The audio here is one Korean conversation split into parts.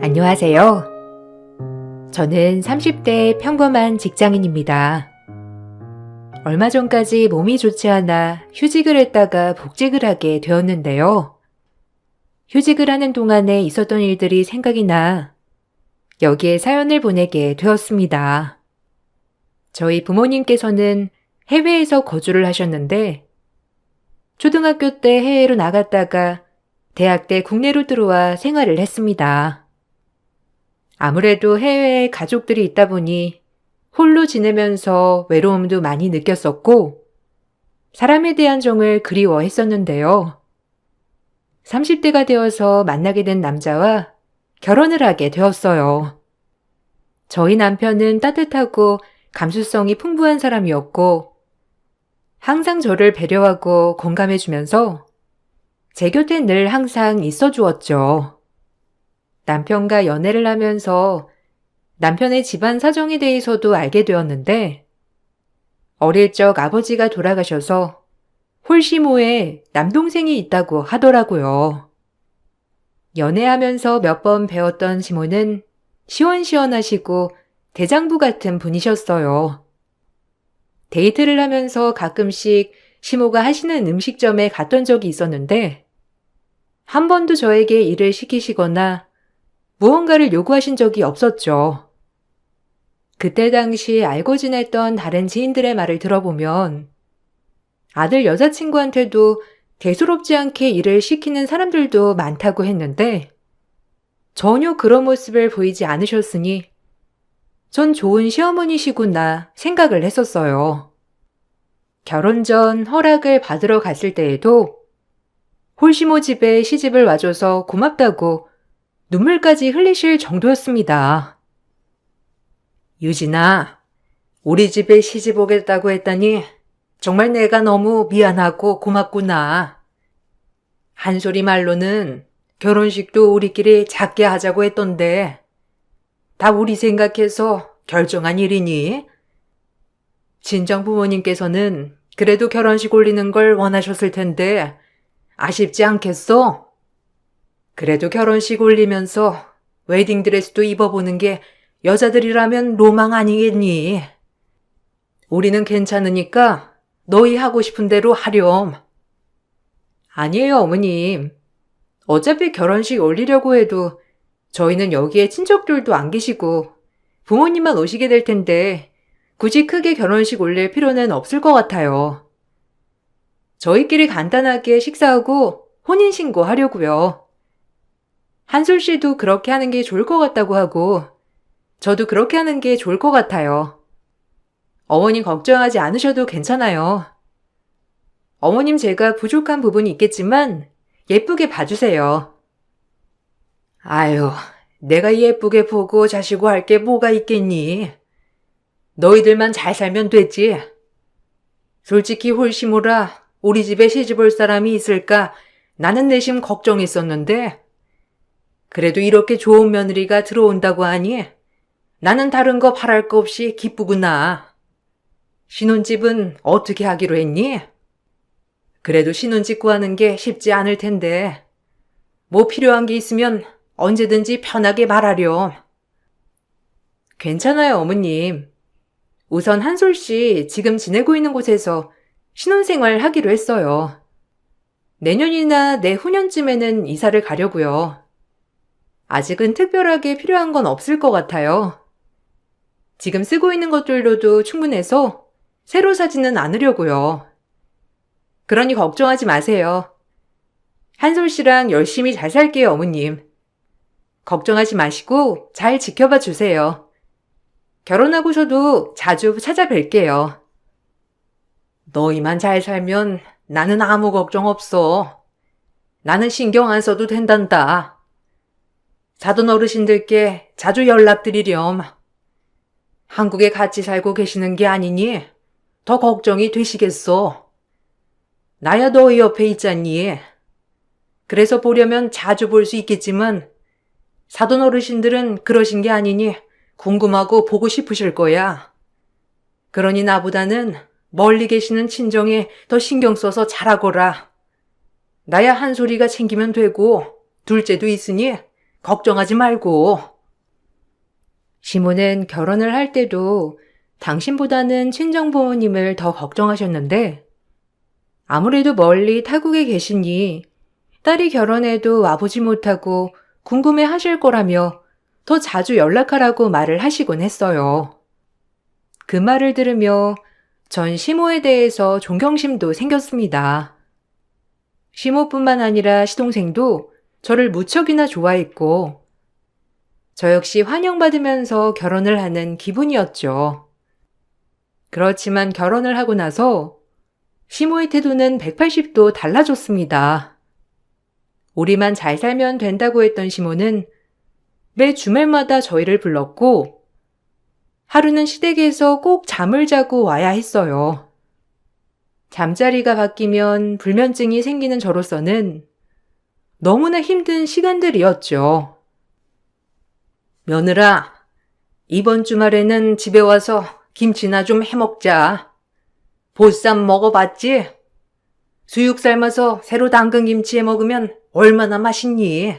안녕하세요. 저는 30대 평범한 직장인입니다. 얼마 전까지 몸이 좋지 않아 휴직을 했다가 복직을 하게 되었는데요. 휴직을 하는 동안에 있었던 일들이 생각이 나 여기에 사연을 보내게 되었습니다. 저희 부모님께서는 해외에서 거주를 하셨는데 초등학교 때 해외로 나갔다가 대학 때 국내로 들어와 생활을 했습니다. 아무래도 해외에 가족들이 있다 보니 홀로 지내면서 외로움도 많이 느꼈었고 사람에 대한 정을 그리워했었는데요. 30대가 되어서 만나게 된 남자와 결혼을 하게 되었어요. 저희 남편은 따뜻하고 감수성이 풍부한 사람이었고 항상 저를 배려하고 공감해주면서 제 곁에 늘 항상 있어 주었죠. 남편과 연애를 하면서 남편의 집안 사정에 대해서도 알게 되었는데 어릴 적 아버지가 돌아가셔서 홀시모에 남동생이 있다고 하더라고요. 연애하면서 몇 번 배웠던 시모는 시원시원하시고 대장부 같은 분이셨어요. 데이트를 하면서 가끔씩 시모가 하시는 음식점에 갔던 적이 있었는데 한 번도 저에게 일을 시키시거나 무언가를 요구하신 적이 없었죠. 그때 당시 알고 지냈던 다른 지인들의 말을 들어보면 아들 여자친구한테도 대수롭지 않게 일을 시키는 사람들도 많다고 했는데 전혀 그런 모습을 보이지 않으셨으니 전 좋은 시어머니시구나 생각을 했었어요. 결혼 전 허락을 받으러 갔을 때에도 홀시모 집에 시집을 와줘서 고맙다고 눈물까지 흘리실 정도였습니다. 유진아, 우리 집에 시집 오겠다고 했더니 정말 내가 너무 미안하고 고맙구나. 한 소리 말로는 결혼식도 우리끼리 작게 하자고 했던데 다 우리 생각해서 결정한 일이니? 친정 부모님께서는 그래도 결혼식 올리는 걸 원하셨을 텐데 아쉽지 않겠어? 그래도 결혼식 올리면서 웨딩드레스도 입어보는 게 여자들이라면 로망 아니겠니? 우리는 괜찮으니까 너희 하고 싶은 대로 하렴. 아니에요, 어머님. 어차피 결혼식 올리려고 해도 저희는 여기에 친척들도 안 계시고 부모님만 오시게 될 텐데 굳이 크게 결혼식 올릴 필요는 없을 것 같아요. 저희끼리 간단하게 식사하고 혼인신고 하려고요. 한솔 씨도 그렇게 하는 게 좋을 것 같다고 하고 저도 그렇게 하는 게 좋을 것 같아요. 어머님 걱정하지 않으셔도 괜찮아요. 어머님 제가 부족한 부분이 있겠지만 예쁘게 봐주세요. 아유, 내가 예쁘게 보고 자시고 할 게 뭐가 있겠니? 너희들만 잘 살면 되지. 솔직히 홀시모라 우리 집에 시집 올 사람이 있을까 나는 내심 걱정했었는데 그래도 이렇게 좋은 며느리가 들어온다고 하니 나는 다른 거 바랄 거 없이 기쁘구나. 신혼집은 어떻게 하기로 했니? 그래도 신혼집 구하는 게 쉽지 않을 텐데 뭐 필요한 게 있으면 언제든지 편하게 말하렴. 괜찮아요, 어머님. 우선 한솔 씨 지금 지내고 있는 곳에서 신혼생활 하기로 했어요. 내년이나 내후년쯤에는 이사를 가려고요. 아직은 특별하게 필요한 건 없을 것 같아요. 지금 쓰고 있는 것들로도 충분해서 새로 사지는 않으려고요. 그러니 걱정하지 마세요. 한솔 씨랑 열심히 잘 살게요, 어머님. 걱정하지 마시고 잘 지켜봐 주세요. 결혼하고서도 자주 찾아뵐게요. 너희만 잘 살면 나는 아무 걱정 없어. 나는 신경 안 써도 된단다. 사돈 어르신들께 자주 연락드리렴. 한국에 같이 살고 계시는 게 아니니 더 걱정이 되시겠어. 나야 너희 옆에 있잖니. 그래서 보려면 자주 볼 수 있겠지만 사돈 어르신들은 그러신 게 아니니 궁금하고 보고 싶으실 거야. 그러니 나보다는 멀리 계시는 친정에 더 신경 써서 잘하거라. 나야 한 소리가 챙기면 되고 둘째도 있으니 걱정하지 말고. 시모는 결혼을 할 때도 당신보다는 친정 부모님을 더 걱정하셨는데 아무래도 멀리 타국에 계시니 딸이 결혼해도 와보지 못하고 궁금해 하실 거라며 더 자주 연락하라고 말을 하시곤 했어요. 그 말을 들으며 전 시모에 대해서 존경심도 생겼습니다. 시모뿐만 아니라 시동생도 저를 무척이나 좋아했고 저 역시 환영받으면서 결혼을 하는 기분이었죠. 그렇지만 결혼을 하고 나서 시모의 태도는 180도 달라졌습니다. 우리만 잘 살면 된다고 했던 시모는 매 주말마다 저희를 불렀고 하루는 시댁에서 꼭 잠을 자고 와야 했어요. 잠자리가 바뀌면 불면증이 생기는 저로서는 너무나 힘든 시간들이었죠. 며느라, 이번 주말에는 집에 와서 김치나 좀 해먹자. 보쌈 먹어봤지? 수육 삶아서 새로 담근 김치 해먹으면 얼마나 맛있니?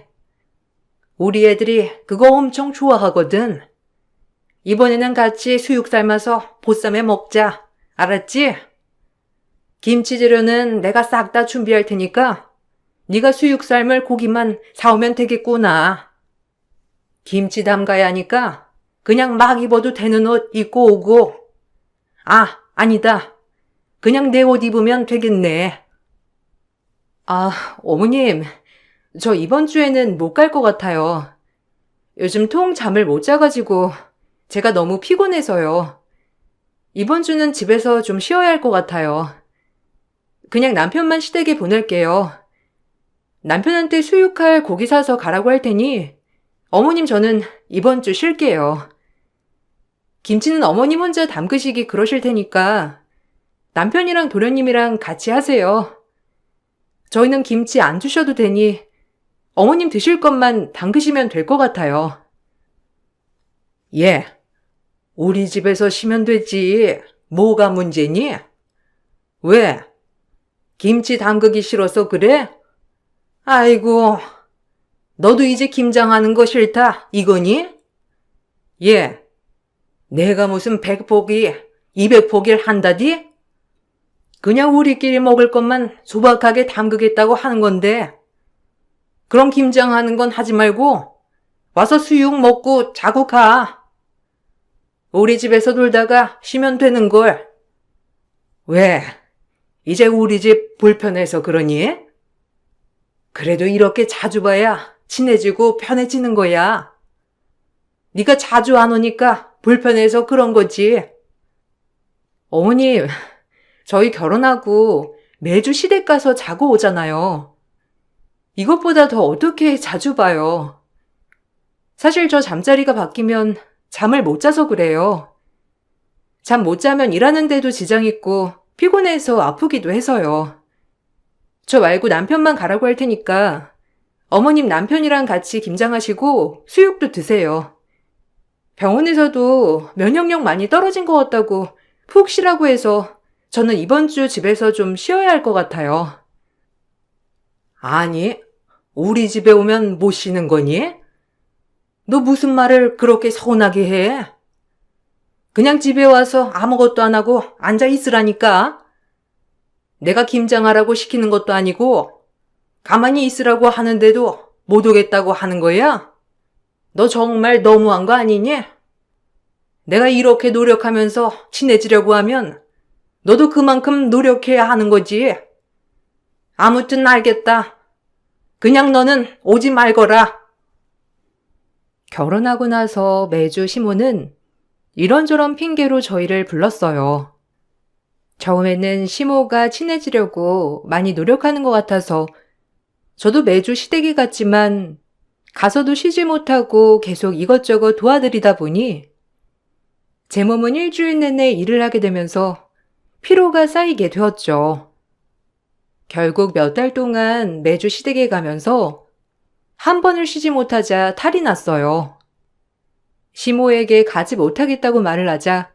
우리 애들이 그거 엄청 좋아하거든. 이번에는 같이 수육 삶아서 보쌈 해먹자. 알았지? 김치 재료는 내가 싹 다 준비할 테니까 네가 수육 삶을 고기만 사오면 되겠구나. 김치 담가야 하니까 그냥 막 입어도 되는 옷 입고 오고. 아, 아니다. 그냥 내 옷 입으면 되겠네. 아, 어머님, 저 이번 주에는 못 갈 것 같아요. 요즘 통 잠을 못 자가지고 제가 너무 피곤해서요. 이번 주는 집에서 좀 쉬어야 할 것 같아요. 그냥 남편만 시댁에 보낼게요. 남편한테 수육할 고기 사서 가라고 할 테니 어머님 저는 이번 주 쉴게요. 김치는 어머님 혼자 담그시기 그러실 테니까 남편이랑 도련님이랑 같이 하세요. 저희는 김치 안 주셔도 되니 어머님 드실 것만 담그시면 될 것 같아요. 예, 우리 집에서 쉬면 되지. 뭐가 문제니? 왜? 김치 담그기 싫어서 그래? 아이고, 너도 이제 김장하는 거 싫다, 이거니? 예, 내가 무슨 100포기, 200포기를 한다디? 그냥 우리끼리 먹을 것만 소박하게 담그겠다고 하는 건데 그럼 김장하는 건 하지 말고 와서 수육 먹고 자고 가. 우리 집에서 놀다가 쉬면 되는 걸. 왜? 이제 우리 집 불편해서 그러니? 그래도 이렇게 자주 봐야 친해지고 편해지는 거야. 네가 자주 안 오니까 불편해서 그런 거지. 어머님, 저희 결혼하고 매주 시댁 가서 자고 오잖아요. 이것보다 더 어떻게 자주 봐요. 사실 저 잠자리가 바뀌면 잠을 못 자서 그래요. 잠 못 자면 일하는데도 지장 있고 피곤해서 아프기도 해서요. 저 말고 남편만 가라고 할 테니까 어머님 남편이랑 같이 김장하시고 수육도 드세요. 병원에서도 면역력 많이 떨어진 것 같다고 푹 쉬라고 해서 저는 이번 주 집에서 좀 쉬어야 할 것 같아요. 아니, 우리 집에 오면 못 쉬는 거니? 너 무슨 말을 그렇게 서운하게 해? 그냥 집에 와서 아무것도 안 하고 앉아 있으라니까. 내가 김장하라고 시키는 것도 아니고 가만히 있으라고 하는데도 못 오겠다고 하는 거야? 너 정말 너무한 거 아니니? 내가 이렇게 노력하면서 친해지려고 하면 너도 그만큼 노력해야 하는 거지. 아무튼 알겠다. 그냥 너는 오지 말거라. 결혼하고 나서 매주 시모는 이런저런 핑계로 저희를 불렀어요. 처음에는 시모가 친해지려고 많이 노력하는 것 같아서 저도 매주 시댁에 갔지만 가서도 쉬지 못하고 계속 이것저것 도와드리다 보니 제 몸은 일주일 내내 일을 하게 되면서 피로가 쌓이게 되었죠. 결국 몇 달 동안 매주 시댁에 가면서 한 번을 쉬지 못하자 탈이 났어요. 시모에게 가지 못하겠다고 말을 하자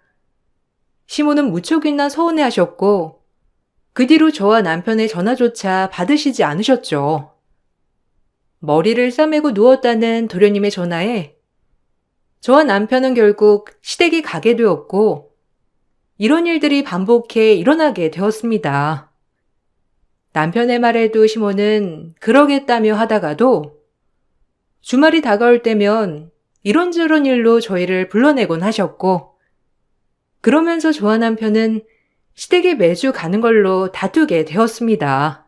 시모는 무척이나 서운해하셨고 그 뒤로 저와 남편의 전화조차 받으시지 않으셨죠. 머리를 싸매고 누웠다는 도련님의 전화에 저와 남편은 결국 시댁이 가게 되었고 이런 일들이 반복해 일어나게 되었습니다. 남편의 말에도 시모는 그러겠다며 하다가도 주말이 다가올 때면 이런저런 일로 저희를 불러내곤 하셨고 그러면서 저와 남편은 시댁에 매주 가는 걸로 다투게 되었습니다.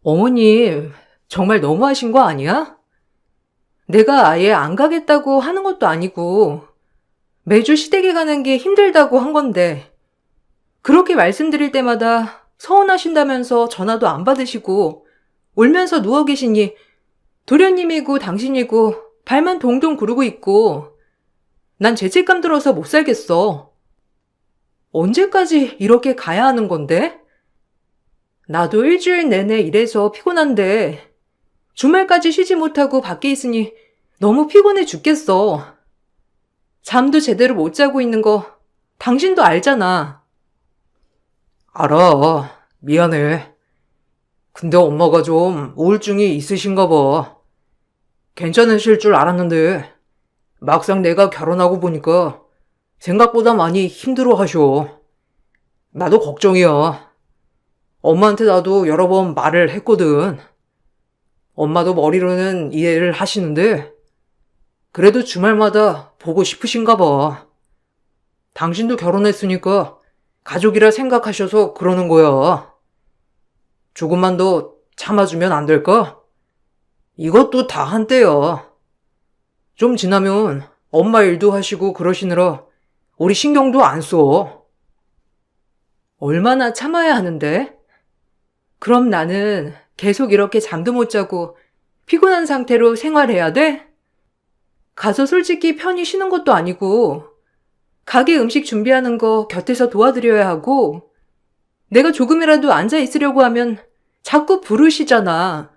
어머님, 정말 너무하신 거 아니야? 내가 아예 안 가겠다고 하는 것도 아니고 매주 시댁에 가는 게 힘들다고 한 건데 그렇게 말씀드릴 때마다 서운하신다면서 전화도 안 받으시고 울면서 누워 계시니 도련님이고 당신이고 발만 동동 구르고 있고 난 죄책감 들어서 못 살겠어. 언제까지 이렇게 가야 하는 건데? 나도 일주일 내내 일해서 피곤한데 주말까지 쉬지 못하고 밖에 있으니 너무 피곤해 죽겠어. 잠도 제대로 못 자고 있는 거 당신도 알잖아. 알아. 미안해. 근데 엄마가 좀 우울증이 있으신가 봐. 괜찮으실 줄 알았는데 막상 내가 결혼하고 보니까 생각보다 많이 힘들어 하셔. 나도 걱정이야. 엄마한테 나도 여러 번 말을 했거든. 엄마도 머리로는 이해를 하시는데 그래도 주말마다 보고 싶으신가 봐. 당신도 결혼했으니까 가족이라 생각하셔서 그러는 거야. 조금만 더 참아주면 안 될까? 이것도 다 한때야. 좀 지나면 엄마 일도 하시고 그러시느라 우리 신경도 안 써. 얼마나 참아야 하는데? 그럼 나는 계속 이렇게 잠도 못 자고 피곤한 상태로 생활해야 돼? 가서 솔직히 편히 쉬는 것도 아니고 가게 음식 준비하는 거 곁에서 도와드려야 하고 내가 조금이라도 앉아 있으려고 하면 자꾸 부르시잖아.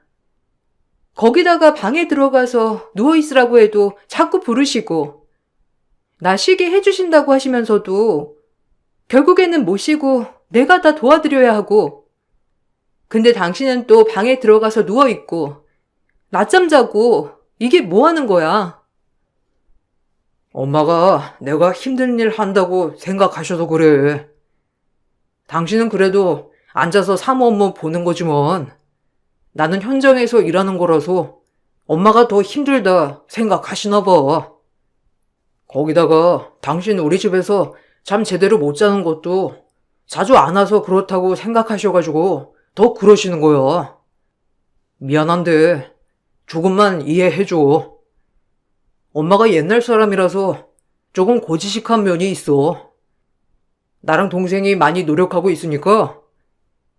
거기다가 방에 들어가서 누워있으라고 해도 자꾸 부르시고 나 쉬게 해주신다고 하시면서도 결국에는 못 쉬고 내가 다 도와드려야 하고 근데 당신은 또 방에 들어가서 누워있고 낮잠 자고 이게 뭐 하는 거야? 엄마가 내가 힘든 일 한다고 생각하셔서 그래. 당신은 그래도 앉아서 사무 업무 보는 거지만 나는 현장에서 일하는 거라서 엄마가 더 힘들다 생각하시나 봐. 거기다가 당신 우리 집에서 잠 제대로 못 자는 것도 자주 안 와서 그렇다고 생각하셔가지고 더 그러시는 거야. 미안한데 조금만 이해해줘. 엄마가 옛날 사람이라서 조금 고지식한 면이 있어. 나랑 동생이 많이 노력하고 있으니까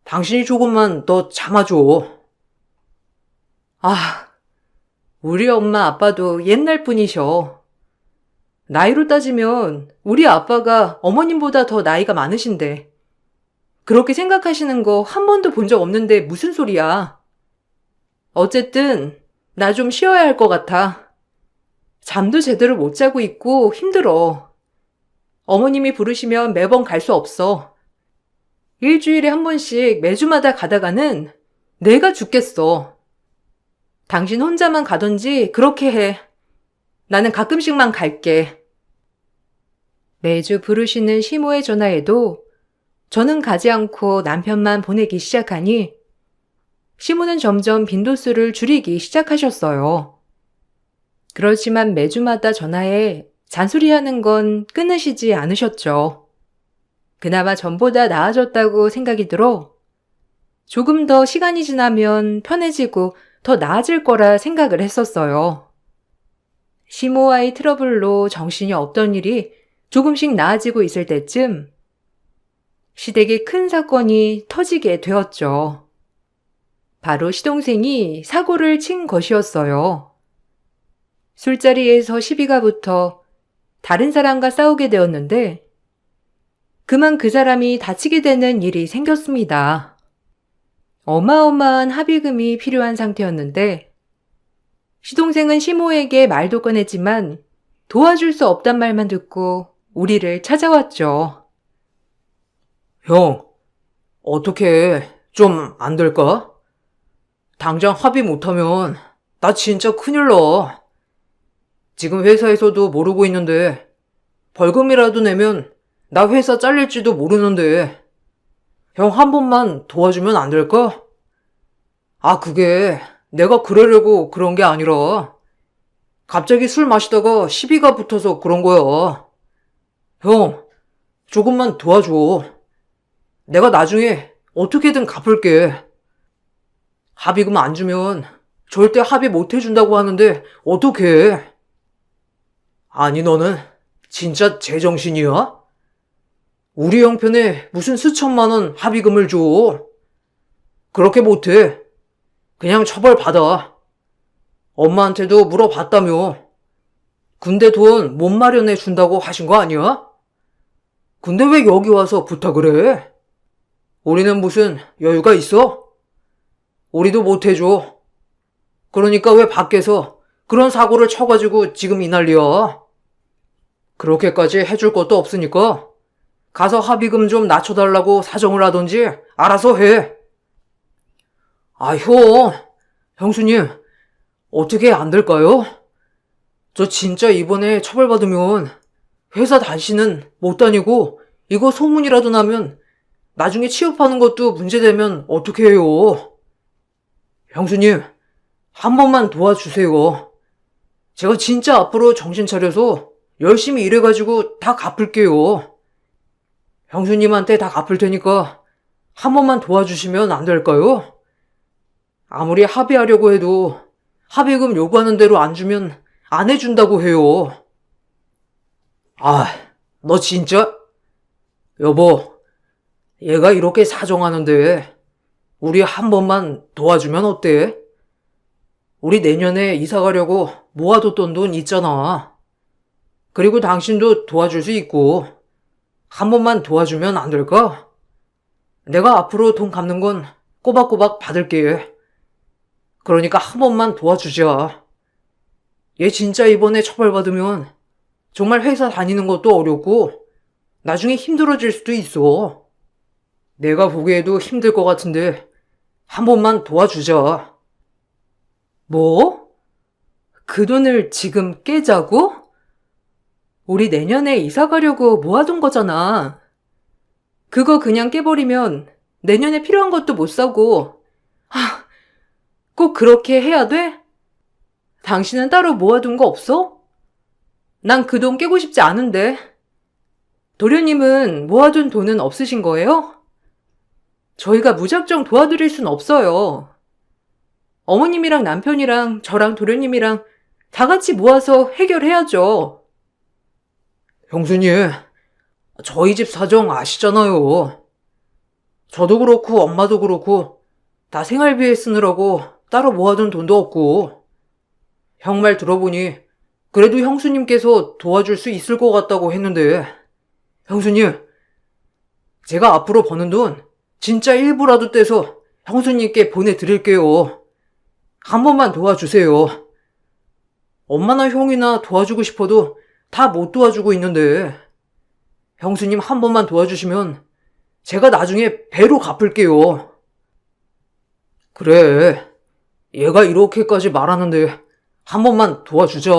당신이 조금만 더 참아줘. 아, 우리 엄마 아빠도 옛날 분이셔. 나이로 따지면 우리 아빠가 어머님보다 더 나이가 많으신데 그렇게 생각하시는 거 한 번도 본 적 없는데 무슨 소리야. 어쨌든 나 좀 쉬어야 할 것 같아. 잠도 제대로 못 자고 있고 힘들어. 어머님이 부르시면 매번 갈 수 없어. 일주일에 한 번씩 매주마다 가다가는 내가 죽겠어. 당신 혼자만 가던지 그렇게 해. 나는 가끔씩만 갈게. 매주 부르시는 시모의 전화에도 저는 가지 않고 남편만 보내기 시작하니 시모는 점점 빈도수를 줄이기 시작하셨어요. 그렇지만 매주마다 전화에 잔소리하는 건 끊으시지 않으셨죠. 그나마 전보다 나아졌다고 생각이 들어 조금 더 시간이 지나면 편해지고 더 나아질 거라 생각을 했었어요. 시모와의 트러블로 정신이 없던 일이 조금씩 나아지고 있을 때쯤 시댁에 큰 사건이 터지게 되었죠. 바로 시동생이 사고를 친 것이었어요. 술자리에서 시비가 붙어 다른 사람과 싸우게 되었는데 그만 그 사람이 다치게 되는 일이 생겼습니다. 어마어마한 합의금이 필요한 상태였는데 시동생은 시모에게 말도 꺼냈지만 도와줄 수 없단 말만 듣고 우리를 찾아왔죠. 형, 어떻게 좀 안 될까? 당장 합의 못하면 나 진짜 큰일 나. 지금 회사에서도 모르고 있는데 벌금이라도 내면 나 회사 잘릴지도 모르는데 형 한 번만 도와주면 안 될까? 아, 그게 내가 그러려고 그런 게 아니라 갑자기 술 마시다가 시비가 붙어서 그런 거야. 형, 조금만 도와줘. 내가 나중에 어떻게든 갚을게. 합의금 안 주면 절대 합의 못 해준다고 하는데 어떡해? 아니, 너는 진짜 제정신이야? 우리 형편에 무슨 수천만 원 합의금을 줘. 그렇게 못해. 그냥 처벌받아. 엄마한테도 물어봤다며. 군대 돈 못 마련해 준다고 하신 거 아니야? 근데 왜 여기 와서 부탁을 해? 우리는 무슨 여유가 있어? 우리도 못 해줘. 그러니까 왜 밖에서 그런 사고를 쳐가지고 지금 이 난리야? 그렇게까지 해줄 것도 없으니까 가서 합의금 좀 낮춰달라고 사정을 하던지 알아서 해. 아, 형수님, 어떻게 안 될까요? 저 진짜 이번에 처벌받으면 회사 다시는 못 다니고 이거 소문이라도 나면 나중에 취업하는 것도 문제되면 어떻게 해요? 형수님, 한 번만 도와주세요. 제가 진짜 앞으로 정신 차려서 열심히 일해가지고 다 갚을게요. 형수님한테 다 갚을 테니까 한 번만 도와주시면 안 될까요? 아무리 합의하려고 해도 합의금 요구하는 대로 안 주면 안 해준다고 해요. 아, 너 진짜? 여보, 얘가 이렇게 사정하는데 우리 한 번만 도와주면 어때? 우리 내년에 이사 가려고 모아뒀던 돈 있잖아. 그리고 당신도 도와줄 수 있고 한 번만 도와주면 안 될까? 내가 앞으로 돈 갚는 건 꼬박꼬박 받을게. 그러니까 한 번만 도와주자. 얘 진짜 이번에 처벌받으면 정말 회사 다니는 것도 어렵고 나중에 힘들어질 수도 있어. 내가 보기에도 힘들 것 같은데 한 번만 도와주자. 뭐? 그 돈을 지금 깨자고? 우리 내년에 이사 가려고 모아둔 거잖아. 그거 그냥 깨버리면 내년에 필요한 것도 못 사고. 꼭 그렇게 해야 돼? 당신은 따로 모아둔 거 없어? 난 그 돈 깨고 싶지 않은데. 도련님은 모아둔 돈은 없으신 거예요? 저희가 무작정 도와드릴 순 없어요. 어머님이랑 남편이랑 저랑 도련님이랑 다 같이 모아서 해결해야죠. 형수님, 저희 집 사정 아시잖아요. 저도 그렇고 엄마도 그렇고 다 생활비에 쓰느라고 따로 모아둔 돈도 없고. 형 말 들어보니 그래도 형수님께서 도와줄 수 있을 것 같다고 했는데. 형수님, 제가 앞으로 버는 돈 진짜 일부라도 떼서 형수님께 보내드릴게요. 한 번만 도와주세요. 엄마나 형이나 도와주고 싶어도 다 못 도와주고 있는데 형수님 한 번만 도와주시면 제가 나중에 배로 갚을게요. 그래, 얘가 이렇게까지 말하는데 한 번만 도와주자.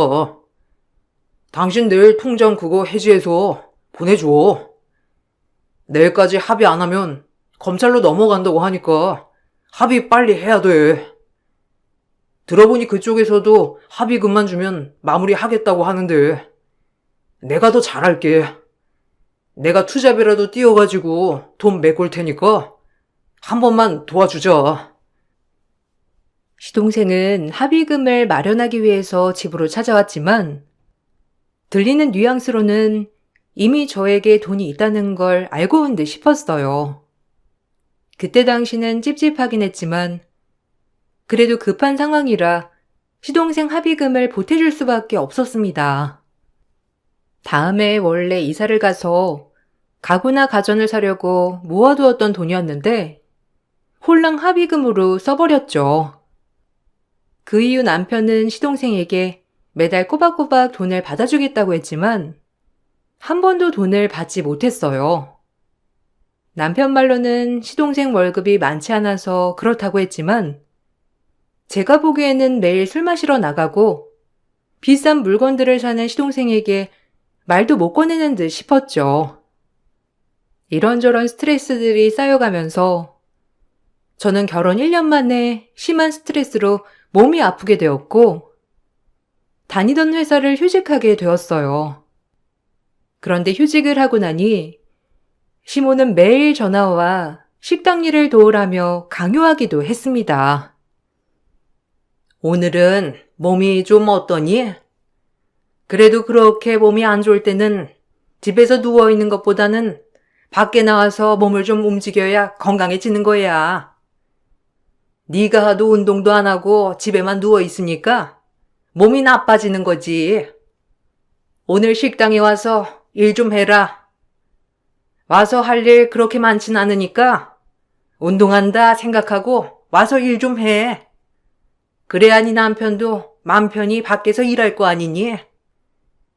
당신 내일 통장 그거 해지해서 보내줘. 내일까지 합의 안 하면 검찰로 넘어간다고 하니까 합의 빨리 해야 돼. 들어보니 그쪽에서도 합의금만 주면 마무리하겠다고 하는데 내가 더 잘할게. 내가 투잡이라도 띄워가지고 돈 메꿀 테니까 한 번만 도와주자. 시동생은 합의금을 마련하기 위해서 집으로 찾아왔지만 들리는 뉘앙스로는 이미 저에게 돈이 있다는 걸 알고 온 듯 싶었어요. 그때 당시는 찝찝하긴 했지만 그래도 급한 상황이라 시동생 합의금을 보태줄 수밖에 없었습니다. 다음에 원래 이사를 가서 가구나 가전을 사려고 모아두었던 돈이었는데 홀랑 합의금으로 써버렸죠. 그 이후 남편은 시동생에게 매달 꼬박꼬박 돈을 받아주겠다고 했지만 한 번도 돈을 받지 못했어요. 남편 말로는 시동생 월급이 많지 않아서 그렇다고 했지만 제가 보기에는 매일 술 마시러 나가고 비싼 물건들을 사는 시동생에게 말도 못 꺼내는 듯 싶었죠. 이런저런 스트레스들이 쌓여가면서 저는 결혼 1년 만에 심한 스트레스로 몸이 아프게 되었고 다니던 회사를 휴직하게 되었어요. 그런데 휴직을 하고 나니 시모는 매일 전화와 식당 일을 도우라며 강요하기도 했습니다. 오늘은 몸이 좀 어떠니? 그래도 그렇게 몸이 안 좋을 때는 집에서 누워있는 것보다는 밖에 나와서 몸을 좀 움직여야 건강해지는 거야. 네가 하도 운동도 안 하고 집에만 누워있으니까 몸이 나빠지는 거지. 오늘 식당에 와서 일 좀 해라. 와서 할 일 그렇게 많진 않으니까 운동한다 생각하고 와서 일 좀 해. 그래야 네 남편도 맘 편히 밖에서 일할 거 아니니?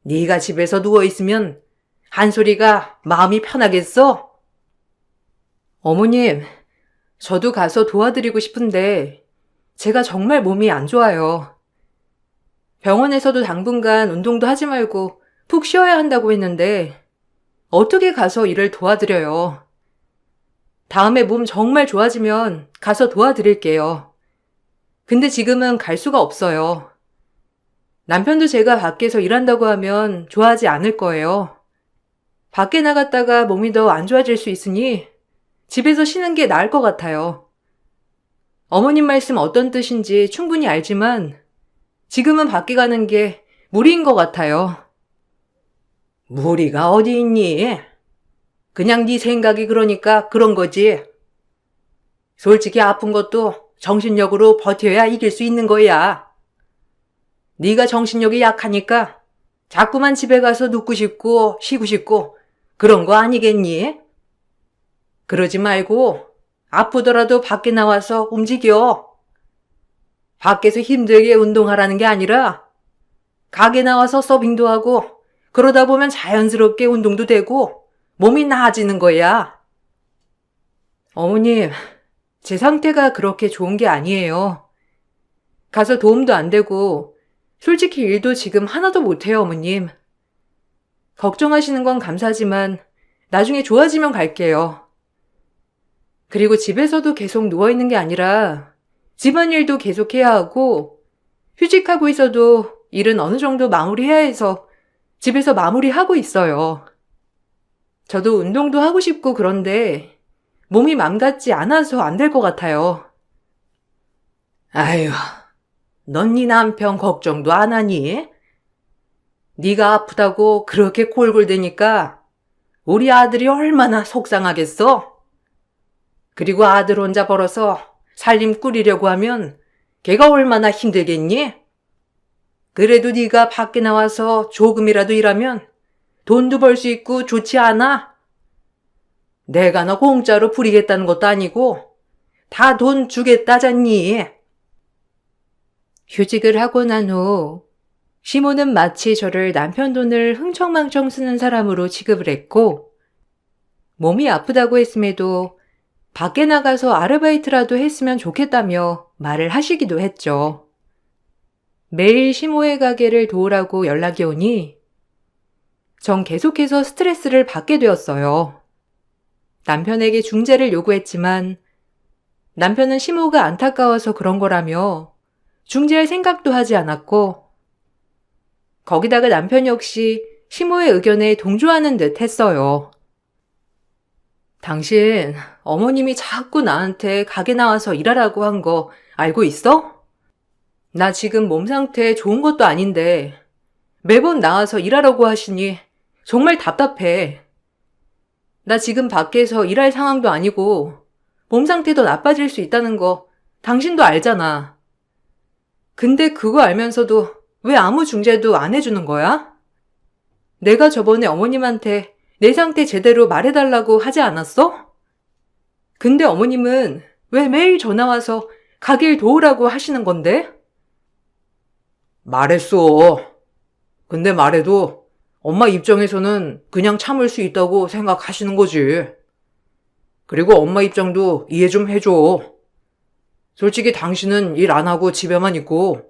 네가 집에서 누워있으면 한솔이가 마음이 편하겠어? 어머님, 저도 가서 도와드리고 싶은데 제가 정말 몸이 안 좋아요. 병원에서도 당분간 운동도 하지 말고 푹 쉬어야 한다고 했는데 어떻게 가서 일을 도와드려요. 다음에 몸 정말 좋아지면 가서 도와드릴게요. 근데 지금은 갈 수가 없어요. 남편도 제가 밖에서 일한다고 하면 좋아하지 않을 거예요. 밖에 나갔다가 몸이 더 안 좋아질 수 있으니 집에서 쉬는 게 나을 것 같아요. 어머님 말씀 어떤 뜻인지 충분히 알지만 지금은 밖에 가는 게 무리인 것 같아요. 무리가 어디 있니? 그냥 네 생각이 그러니까 그런 거지. 솔직히 아픈 것도 정신력으로 버텨야 이길 수 있는 거야. 네가 정신력이 약하니까 자꾸만 집에 가서 눕고 싶고 쉬고 싶고 그런 거 아니겠니? 그러지 말고 아프더라도 밖에 나와서 움직여. 밖에서 힘들게 운동하라는 게 아니라 가게 나와서 서빙도 하고 그러다 보면 자연스럽게 운동도 되고 몸이 나아지는 거야. 어머님, 제 상태가 그렇게 좋은 게 아니에요. 가서 도움도 안 되고 솔직히 일도 지금 하나도 못해요, 어머님. 걱정하시는 건 감사하지만 나중에 좋아지면 갈게요. 그리고 집에서도 계속 누워있는 게 아니라 집안일도 계속해야 하고 휴직하고 있어도 일은 어느 정도 마무리해야 해서 집에서 마무리하고 있어요. 저도 운동도 하고 싶고 그런데 몸이 맘 같지 않아서 안 될 것 같아요. 아휴, 넌 네 남편 걱정도 안 하니? 네가 아프다고 그렇게 골골대니까 우리 아들이 얼마나 속상하겠어? 그리고 아들 혼자 벌어서 살림 꾸리려고 하면 걔가 얼마나 힘들겠니? 그래도 네가 밖에 나와서 조금이라도 일하면 돈도 벌 수 있고 좋지 않아? 내가 너 공짜로 부리겠다는 것도 아니고 다 돈 주겠다잖니. 휴직을 하고 난 후 시모는 마치 저를 남편 돈을 흥청망청 쓰는 사람으로 취급을 했고 몸이 아프다고 했음에도 밖에 나가서 아르바이트라도 했으면 좋겠다며 말을 하시기도 했죠. 매일 시모의 가게를 도우라고 연락이 오니 전 계속해서 스트레스를 받게 되었어요. 남편에게 중재를 요구했지만 남편은 시모가 안타까워서 그런 거라며 중재할 생각도 하지 않았고 거기다가 남편 역시 시모의 의견에 동조하는 듯 했어요. 당신 어머님이 자꾸 나한테 가게 나와서 일하라고 한 거 알고 있어? 나 지금 몸 상태 좋은 것도 아닌데 매번 나와서 일하라고 하시니 정말 답답해. 나 지금 밖에서 일할 상황도 아니고 몸 상태도 나빠질 수 있다는 거 당신도 알잖아. 근데 그거 알면서도 왜 아무 중재도 안 해주는 거야? 내가 저번에 어머님한테 내 상태 제대로 말해달라고 하지 않았어? 근데 어머님은 왜 매일 전화 와서 가게를 도우라고 하시는 건데? 말했어. 근데 말해도 엄마 입장에서는 그냥 참을 수 있다고 생각하시는 거지. 그리고 엄마 입장도 이해 좀 해줘. 솔직히 당신은 일 안 하고 집에만 있고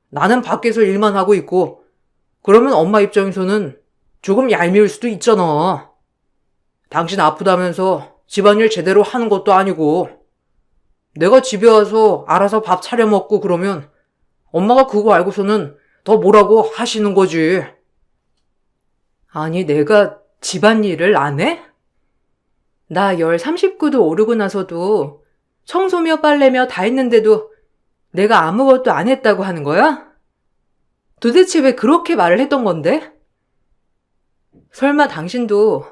나는 밖에서 일만 하고 있고 그러면 엄마 입장에서는 조금 얄미울 수도 있잖아. 당신 아프다면서 집안일 제대로 하는 것도 아니고 내가 집에 와서 알아서 밥 차려 먹고 그러면 엄마가 그거 알고서는 더 뭐라고 하시는 거지. 아니, 내가 집안일을 안 해? 나 열 39도 오르고 나서도 청소며 빨래며 다 했는데도 내가 아무것도 안 했다고 하는 거야? 도대체 왜 그렇게 말을 했던 건데? 설마 당신도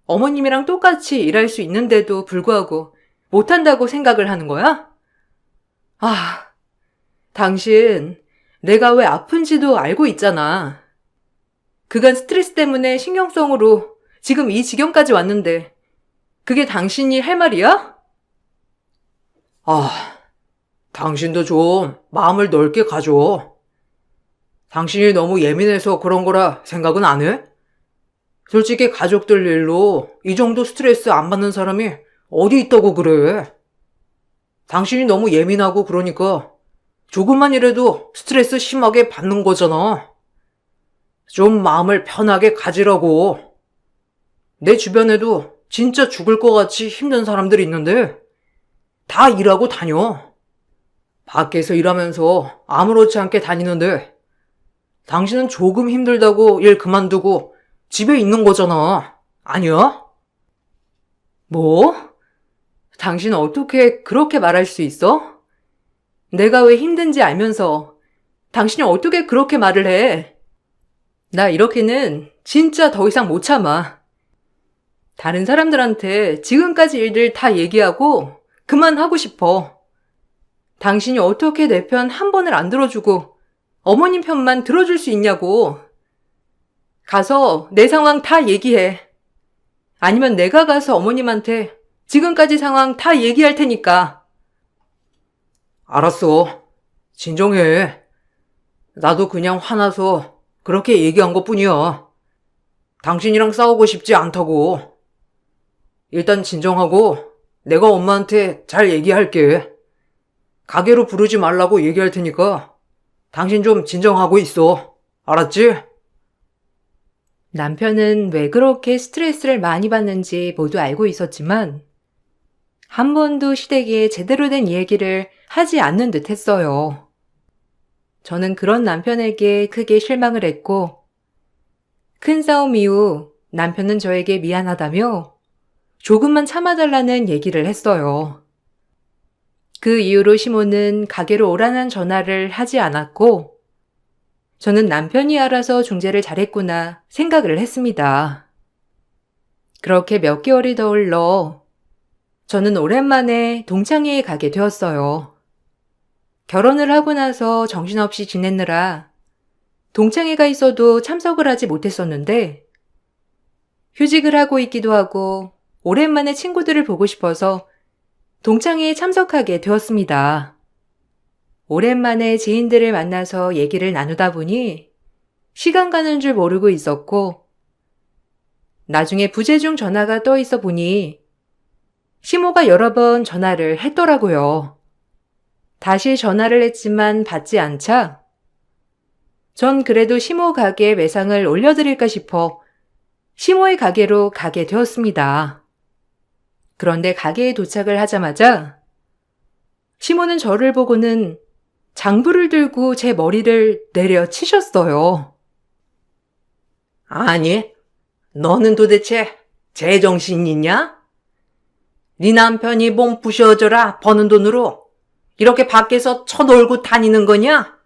어머님이랑 똑같이 일할 수 있는데도 불구하고 못한다고 생각을 하는 거야? 아, 당신 내가 왜 아픈지도 알고 있잖아. 그간 스트레스 때문에 신경성으로 지금 이 지경까지 왔는데 그게 당신이 할 말이야? 아, 당신도 좀 마음을 넓게 가져. 당신이 너무 예민해서 그런 거라 생각은 안 해? 솔직히 가족들 일로 이 정도 스트레스 안 받는 사람이 어디 있다고 그래. 당신이 너무 예민하고 그러니까 조금만 이라도 스트레스 심하게 받는 거잖아. 좀 마음을 편하게 가지라고. 내 주변에도 진짜 죽을 것 같이 힘든 사람들이 있는데 다 일하고 다녀. 밖에서 일하면서 아무렇지 않게 다니는데 당신은 조금 힘들다고 일 그만두고 집에 있는 거잖아. 아니야? 뭐? 당신은 어떻게 그렇게 말할 수 있어? 내가 왜 힘든지 알면서 당신이 어떻게 그렇게 말을 해? 나 이렇게는 진짜 더 이상 못 참아. 다른 사람들한테 지금까지 일들 다 얘기하고 그만하고 싶어. 당신이 어떻게 내 편 한 번을 안 들어주고 어머님 편만 들어줄 수 있냐고. 가서 내 상황 다 얘기해. 아니면 내가 가서 어머님한테 지금까지 상황 다 얘기할 테니까. 알았어. 진정해. 나도 그냥 화나서 그렇게 얘기한 것뿐이야. 당신이랑 싸우고 싶지 않다고. 일단 진정하고 내가 엄마한테 잘 얘기할게. 가게로 부르지 말라고 얘기할 테니까 당신 좀 진정하고 있어. 알았지? 남편은 왜 그렇게 스트레스를 많이 받는지 모두 알고 있었지만 한 번도 시댁에 제대로 된 얘기를 하지 않는 듯 했어요. 저는 그런 남편에게 크게 실망을 했고 큰 싸움 이후 남편은 저에게 미안하다며 조금만 참아달라는 얘기를 했어요. 그 이후로 시모는 가게로 오라는 전화를 하지 않았고 저는 남편이 알아서 중재를 잘했구나 생각을 했습니다. 그렇게 몇 개월이 더 흘러 저는 오랜만에 동창회에 가게 되었어요. 결혼을 하고 나서 정신없이 지내느라 동창회가 있어도 참석을 하지 못했었는데 휴직을 하고 있기도 하고 오랜만에 친구들을 보고 싶어서 동창회에 참석하게 되었습니다. 오랜만에 지인들을 만나서 얘기를 나누다 보니 시간 가는 줄 모르고 있었고 나중에 부재중 전화가 떠 있어 보니 시모가 여러 번 전화를 했더라고요. 다시 전화를 했지만 받지 않자 전 그래도 시모 가게에 매상을 올려드릴까 싶어 시모의 가게로 가게 되었습니다. 그런데 가게에 도착을 하자마자 시모는 저를 보고는 장부를 들고 제 머리를 내려치셨어요. 아니, 너는 도대체 제정신 있냐? 네 남편이 몸 부셔져라 버는 돈으로 이렇게 밖에서 쳐놀고 다니는 거냐?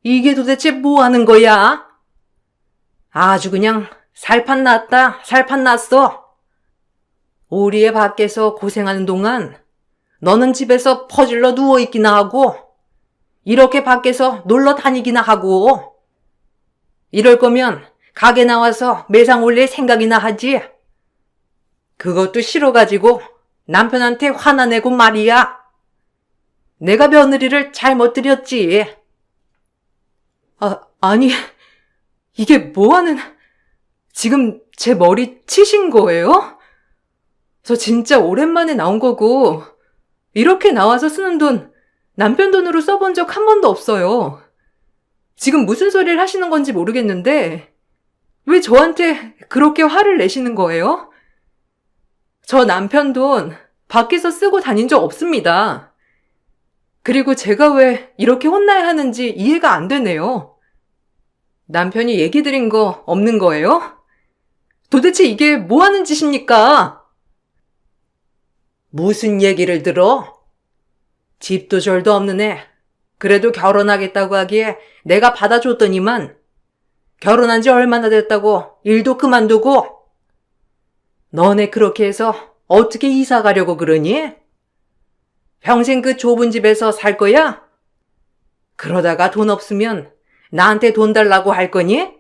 이게 도대체 뭐 하는 거야? 아주 그냥 살판 났다, 살판 났어. 우리 애 밖에서 고생하는 동안 너는 집에서 퍼질러 누워있기나 하고 이렇게 밖에서 놀러 다니기나 하고 이럴 거면 가게 나와서 매상 올릴 생각이나 하지. 그것도 싫어가지고 남편한테 화나 내고 말이야. 내가 며느리를 잘못 들였지. 아니, 이게 뭐하는... 지금 제 머리 치신 거예요? 저 진짜 오랜만에 나온 거고 이렇게 나와서 쓰는 돈 남편 돈으로 써본 적 한 번도 없어요. 지금 무슨 소리를 하시는 건지 모르겠는데 왜 저한테 그렇게 화를 내시는 거예요? 저 남편 돈 밖에서 쓰고 다닌 적 없습니다. 그리고 제가 왜 이렇게 혼나야 하는지 이해가 안 되네요. 남편이 얘기 드린 거 없는 거예요? 도대체 이게 뭐 하는 짓입니까? 무슨 얘기를 들어? 집도 절도 없는 애. 그래도 결혼하겠다고 하기에 내가 받아줬더니만 결혼한 지 얼마나 됐다고 일도 그만두고 너네 그렇게 해서 어떻게 이사 가려고 그러니? 평생 그 좁은 집에서 살 거야? 그러다가 돈 없으면 나한테 돈 달라고 할 거니?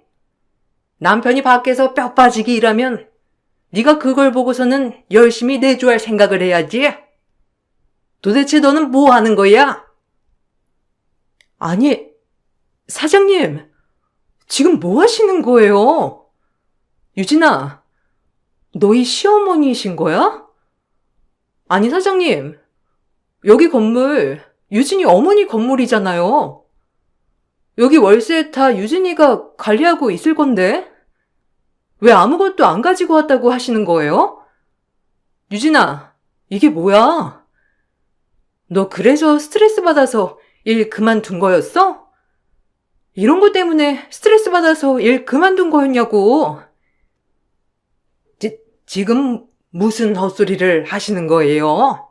남편이 밖에서 뼈 빠지기 일하면 네가 그걸 보고서는 열심히 내조할 생각을 해야지. 도대체 너는 뭐 하는 거야? 아니, 사장님, 지금 뭐 하시는 거예요? 유진아, 너희 시어머니이신 거야? 아니, 사장님, 여기 건물 유진이 어머니 건물이잖아요. 여기 월세 다 유진이가 관리하고 있을 건데 왜 아무것도 안 가지고 왔다고 하시는 거예요? 유진아, 이게 뭐야? 너 그래서 스트레스 받아서 일 그만둔 거였어? 이런 것 때문에 스트레스 받아서 일 그만둔 거였냐고. 지금 무슨 헛소리를 하시는 거예요?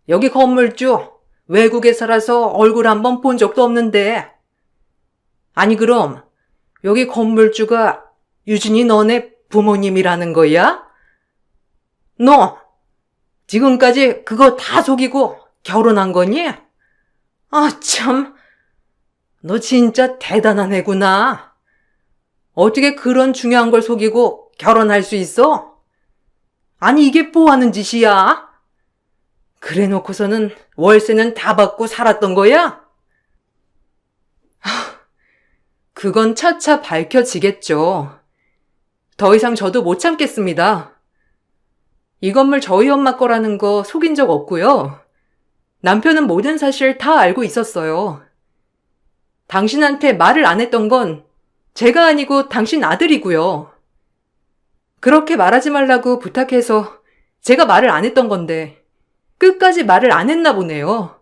여기 건물주 외국에 살아서 얼굴 한번 본 적도 없는데. 아니 그럼 여기 건물주가 유진이 너네 부모님이라는 거야? 너 지금까지 그거 다 속이고 결혼한 거니? 아 참, 너 진짜 대단한 애구나. 어떻게 그런 중요한 걸 속이고 결혼할 수 있어? 아니 이게 뭐 하는 짓이야? 그래 놓고서는 월세는 다 받고 살았던 거야? 그건 차차 밝혀지겠죠. 더 이상 저도 못 참겠습니다. 이 건물 저희 엄마 거라는 거 속인 적 없고요. 남편은 모든 사실 다 알고 있었어요. 당신한테 말을 안 했던 건 제가 아니고 당신 아들이고요. 그렇게 말하지 말라고 부탁해서 제가 말을 안 했던 건데 끝까지 말을 안 했나 보네요.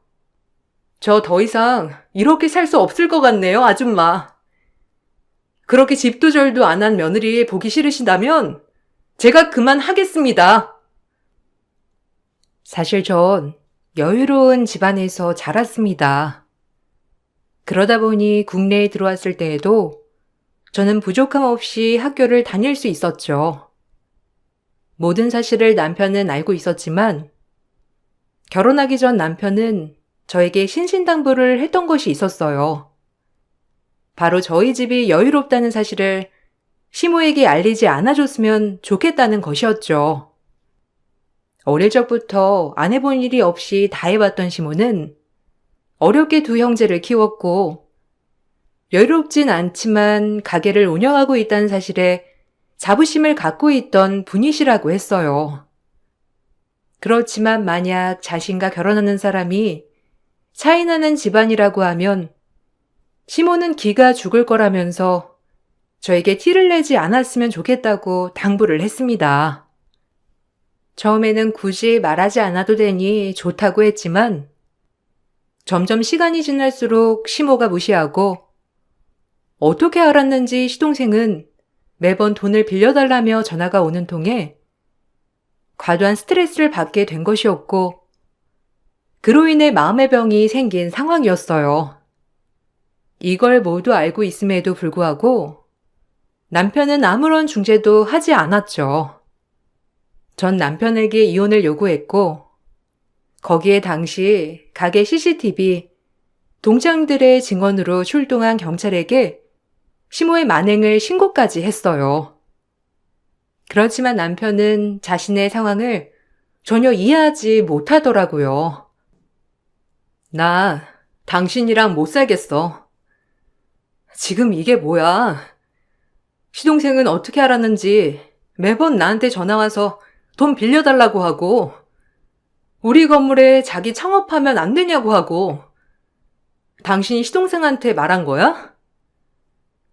저 더 이상 이렇게 살 수 없을 것 같네요, 아줌마. 그렇게 집도 절도 안 한 며느리 보기 싫으시다면 제가 그만하겠습니다. 사실 전 여유로운 집안에서 자랐습니다. 그러다 보니 국내에 들어왔을 때에도 저는 부족함 없이 학교를 다닐 수 있었죠. 모든 사실을 남편은 알고 있었지만 결혼하기 전 남편은 저에게 신신당부를 했던 것이 있었어요. 바로 저희 집이 여유롭다는 사실을 시모에게 알리지 않아줬으면 좋겠다는 것이었죠. 어릴 적부터 안 해본 일이 없이 다 해봤던 시모는 어렵게 두 형제를 키웠고 여유롭진 않지만 가게를 운영하고 있다는 사실에 자부심을 갖고 있던 분이시라고 했어요. 그렇지만 만약 자신과 결혼하는 사람이 차이나는 집안이라고 하면 시모는 기가 죽을 거라면서 저에게 티를 내지 않았으면 좋겠다고 당부를 했습니다. 처음에는 굳이 말하지 않아도 되니 좋다고 했지만 점점 시간이 지날수록 시모가 무시하고 어떻게 알았는지 시동생은 매번 돈을 빌려달라며 전화가 오는 통에 과도한 스트레스를 받게 된 것이었고 그로 인해 마음의 병이 생긴 상황이었어요. 이걸 모두 알고 있음에도 불구하고 남편은 아무런 중재도 하지 않았죠. 전 남편에게 이혼을 요구했고 거기에 당시 가게 CCTV, 동장들의 증언으로 출동한 경찰에게 시모의 만행을 신고까지 했어요. 그렇지만 남편은 자신의 상황을 전혀 이해하지 못하더라고요. 나 당신이랑 못 살겠어. 지금 이게 뭐야? 시동생은 어떻게 알았는지 매번 나한테 전화와서 돈 빌려달라고 하고 우리 건물에 자기 창업하면 안 되냐고 하고 당신이 시동생한테 말한 거야?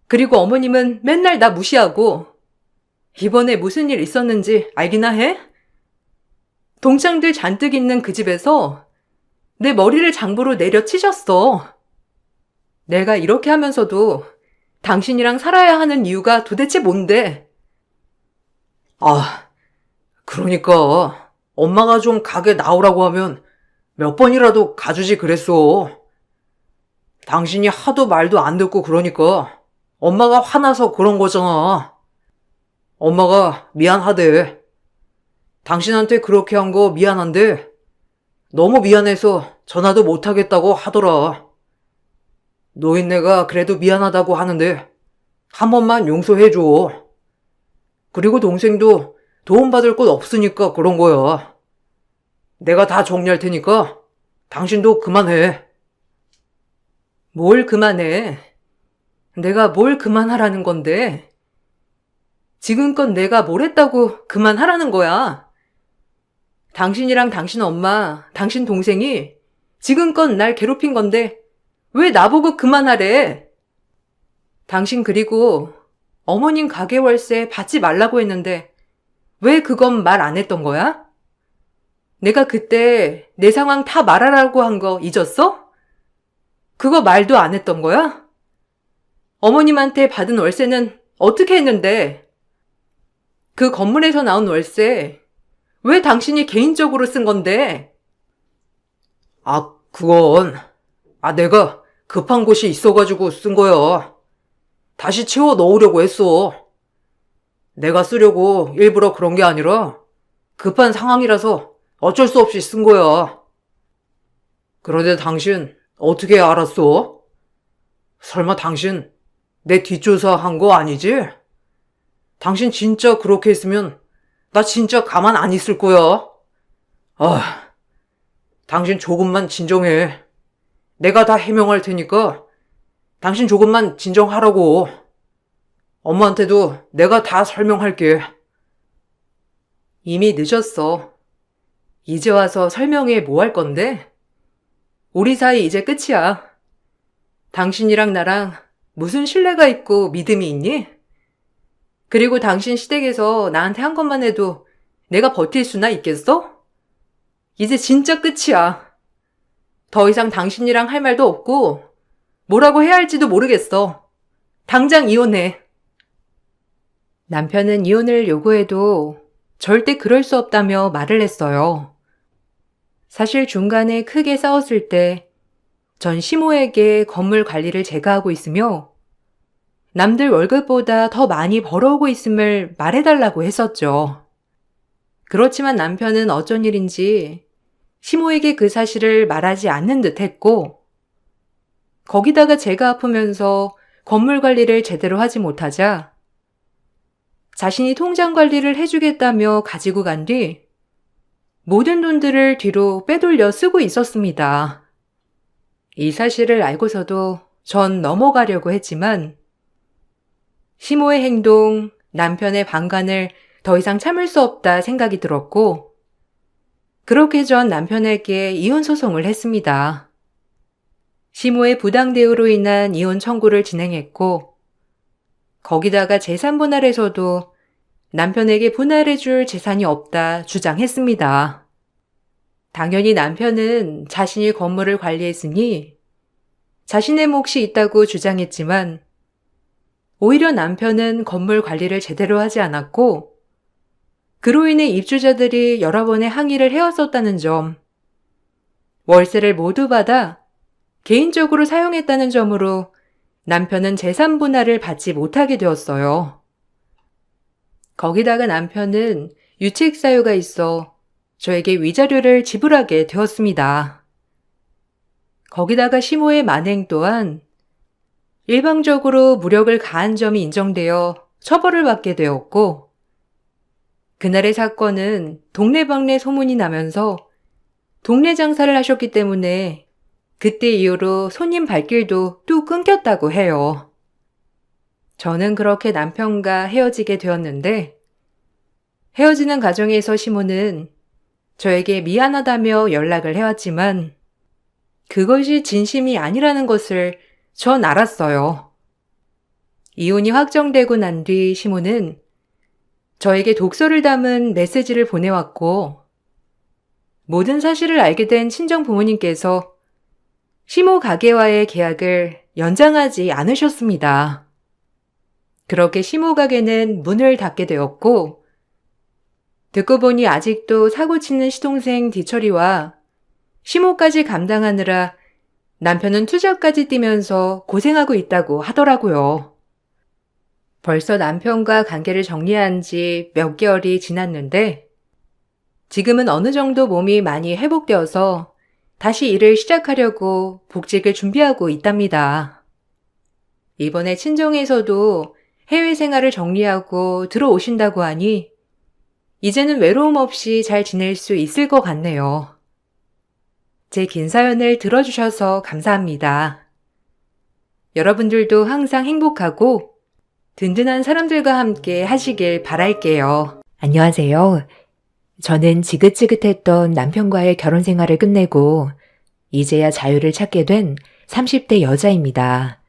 그리고 어머님은 맨날 나 무시하고 이번에 무슨 일 있었는지 알기나 해? 동창들 잔뜩 있는 그 집에서 내 머리를 장부로 내려치셨어. 내가 이렇게 하면서도 당신이랑 살아야 하는 이유가 도대체 뭔데? 아, 그러니까 엄마가 좀 가게 나오라고 하면 몇 번이라도 가주지 그랬어. 당신이 하도 말도 안 듣고 그러니까 엄마가 화나서 그런 거잖아. 엄마가 미안하대. 당신한테 그렇게 한 거 미안한데 너무 미안해서 전화도 못 하겠다고 하더라. 노인네가 그래도 미안하다고 하는데 한 번만 용서해줘. 그리고 동생도 도움받을 곳 없으니까 그런 거야. 내가 다 정리할 테니까 당신도 그만해. 뭘 그만해? 내가 뭘 그만하라는 건데? 지금껏 내가 뭘 했다고 그만하라는 거야? 당신이랑 당신 엄마, 당신 동생이 지금껏 날 괴롭힌 건데 왜 나보고 그만하래? 당신 그리고 어머님 가게 월세 받지 말라고 했는데 왜 그건 말 안 했던 거야? 내가 그때 내 상황 다 말하라고 한 거 잊었어? 그거 말도 안 했던 거야? 어머님한테 받은 월세는 어떻게 했는데? 그 건물에서 나온 월세 왜 당신이 개인적으로 쓴 건데? 그건 내가 급한 곳이 있어가지고 쓴 거야. 다시 채워 넣으려고 했어. 내가 쓰려고 일부러 그런 게 아니라 급한 상황이라서 어쩔 수 없이 쓴 거야. 그런데 당신 어떻게 알았어? 설마 당신 내 뒷조사 한 거 아니지? 당신 진짜 그렇게 했으면 나 진짜 가만 안 있을 거야. 당신 조금만 진정해. 내가 다 해명할 테니까 당신 조금만 진정하라고. 엄마한테도 내가 다 설명할게. 이미 늦었어. 이제 와서 설명해 뭐 할 건데? 우리 사이 이제 끝이야. 당신이랑 나랑 무슨 신뢰가 있고 믿음이 있니? 그리고 당신 시댁에서 나한테 한 것만 해도 내가 버틸 수나 있겠어? 이제 진짜 끝이야. 더 이상 당신이랑 할 말도 없고 뭐라고 해야 할지도 모르겠어. 당장 이혼해. 남편은 이혼을 요구해도 절대 그럴 수 없다며 말을 했어요. 사실 중간에 크게 싸웠을 때 전 시모에게 건물 관리를 제가 하고 있으며 남들 월급보다 더 많이 벌어오고 있음을 말해달라고 했었죠. 그렇지만 남편은 어쩐 일인지 시모에게 그 사실을 말하지 않는 듯 했고 거기다가 제가 아프면서 건물 관리를 제대로 하지 못하자 자신이 통장 관리를 해주겠다며 가지고 간 뒤 모든 돈들을 뒤로 빼돌려 쓰고 있었습니다. 이 사실을 알고서도 전 넘어가려고 했지만 시모의 행동, 남편의 방관을 더 이상 참을 수 없다 생각이 들었고 그렇게 전 남편에게 이혼 소송을 했습니다. 시모의 부당 대우로 인한 이혼 청구를 진행했고 거기다가 재산 분할에서도 남편에게 분할해줄 재산이 없다 주장했습니다. 당연히 남편은 자신이 건물을 관리했으니 자신의 몫이 있다고 주장했지만 오히려 남편은 건물 관리를 제대로 하지 않았고 그로 인해 입주자들이 여러 번의 항의를 해왔었다는 점, 월세를 모두 받아 개인적으로 사용했다는 점으로 남편은 재산 분할을 받지 못하게 되었어요. 거기다가 남편은 유책 사유가 있어 저에게 위자료를 지불하게 되었습니다. 거기다가 시모의 만행 또한 일방적으로 무력을 가한 점이 인정되어 처벌을 받게 되었고 그날의 사건은 동네방네 소문이 나면서 동네 장사를 하셨기 때문에 그때 이후로 손님 발길도 뚝 끊겼다고 해요. 저는 그렇게 남편과 헤어지게 되었는데 헤어지는 과정에서 시모는 저에게 미안하다며 연락을 해왔지만 그것이 진심이 아니라는 것을 전 알았어요. 이혼이 확정되고 난 뒤 시모는 저에게 독서를 담은 메시지를 보내왔고 모든 사실을 알게 된 친정 부모님께서 시모 가게와의 계약을 연장하지 않으셨습니다. 그렇게 시모 가게는 문을 닫게 되었고 듣고 보니 아직도 사고치는 시동생 뒤처리와 시모까지 감당하느라 남편은 투잡까지 뛰면서 고생하고 있다고 하더라고요. 벌써 남편과 관계를 정리한 지 몇 개월이 지났는데 지금은 어느 정도 몸이 많이 회복되어서 다시 일을 시작하려고 복직을 준비하고 있답니다. 이번에 친정에서도 해외 생활을 정리하고 들어오신다고 하니 이제는 외로움 없이 잘 지낼 수 있을 것 같네요. 제 긴 사연을 들어주셔서 감사합니다. 여러분들도 항상 행복하고 든든한 사람들과 함께 하시길 바랄게요. 안녕하세요. 저는 지긋지긋했던 남편과의 결혼 생활을 끝내고 이제야 자유를 찾게 된 30대 여자입니다.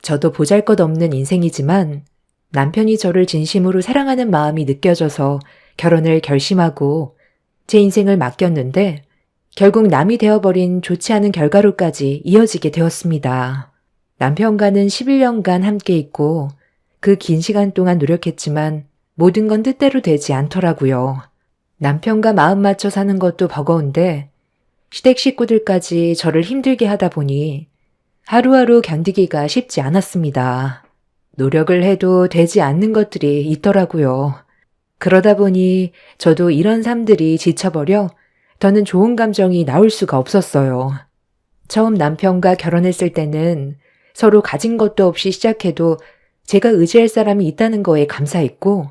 저도 보잘것없는 인생이지만 남편이 저를 진심으로 사랑하는 마음이 느껴져서 결혼을 결심하고 제 인생을 맡겼는데 결국 남이 되어버린 좋지 않은 결과로까지 이어지게 되었습니다. 남편과는 11년간 함께 있고 그 긴 시간 동안 노력했지만 모든 건 뜻대로 되지 않더라고요. 남편과 마음 맞춰 사는 것도 버거운데 시댁 식구들까지 저를 힘들게 하다 보니 하루하루 견디기가 쉽지 않았습니다. 노력을 해도 되지 않는 것들이 있더라고요. 그러다 보니 저도 이런 삶들이 지쳐버려 더는 좋은 감정이 나올 수가 없었어요. 처음 남편과 결혼했을 때는 서로 가진 것도 없이 시작해도 제가 의지할 사람이 있다는 거에 감사했고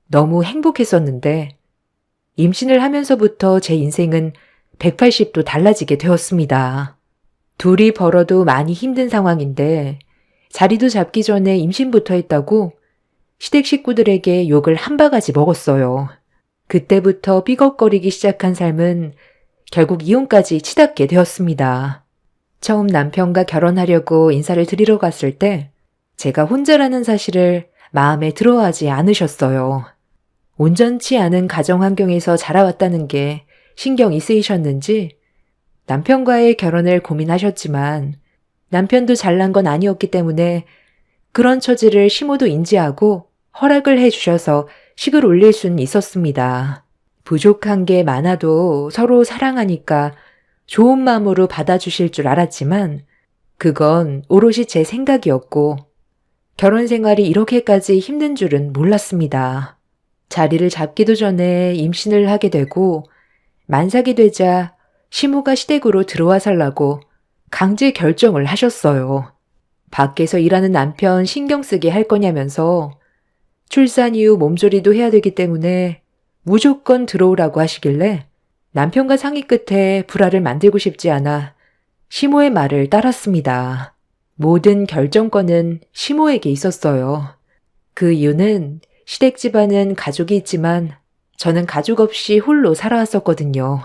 너무 행복했었는데 임신을 하면서부터 제 인생은 180도 달라지게 되었습니다. 둘이 벌어도 많이 힘든 상황인데 자리도 잡기 전에 임신부터 했다고 시댁 식구들에게 욕을 한 바가지 먹었어요. 그때부터 삐걱거리기 시작한 삶은 결국 이혼까지 치닫게 되었습니다. 처음 남편과 결혼하려고 인사를 드리러 갔을 때 제가 혼자라는 사실을 마음에 들어하지 않으셨어요. 온전치 않은 가정 환경에서 자라왔다는 게 신경이 쓰이셨는지 남편과의 결혼을 고민하셨지만 남편도 잘난 건 아니었기 때문에 그런 처지를 시모도 인지하고 허락을 해주셔서 식을 올릴 수는 있었습니다. 부족한 게 많아도 서로 사랑하니까 좋은 마음으로 받아주실 줄 알았지만 그건 오롯이 제 생각이었고 결혼 생활이 이렇게까지 힘든 줄은 몰랐습니다. 자리를 잡기도 전에 임신을 하게 되고 만삭이 되자 시모가 시댁으로 들어와 살라고 강제 결정을 하셨어요. 밖에서 일하는 남편 신경 쓰게 할 거냐면서 출산 이후 몸조리도 해야 되기 때문에 무조건 들어오라고 하시길래 남편과 상의 끝에 불화를 만들고 싶지 않아 시모의 말을 따랐습니다. 모든 결정권은 시모에게 있었어요. 그 이유는 시댁 집안은 가족이 있지만 저는 가족 없이 홀로 살아왔었거든요.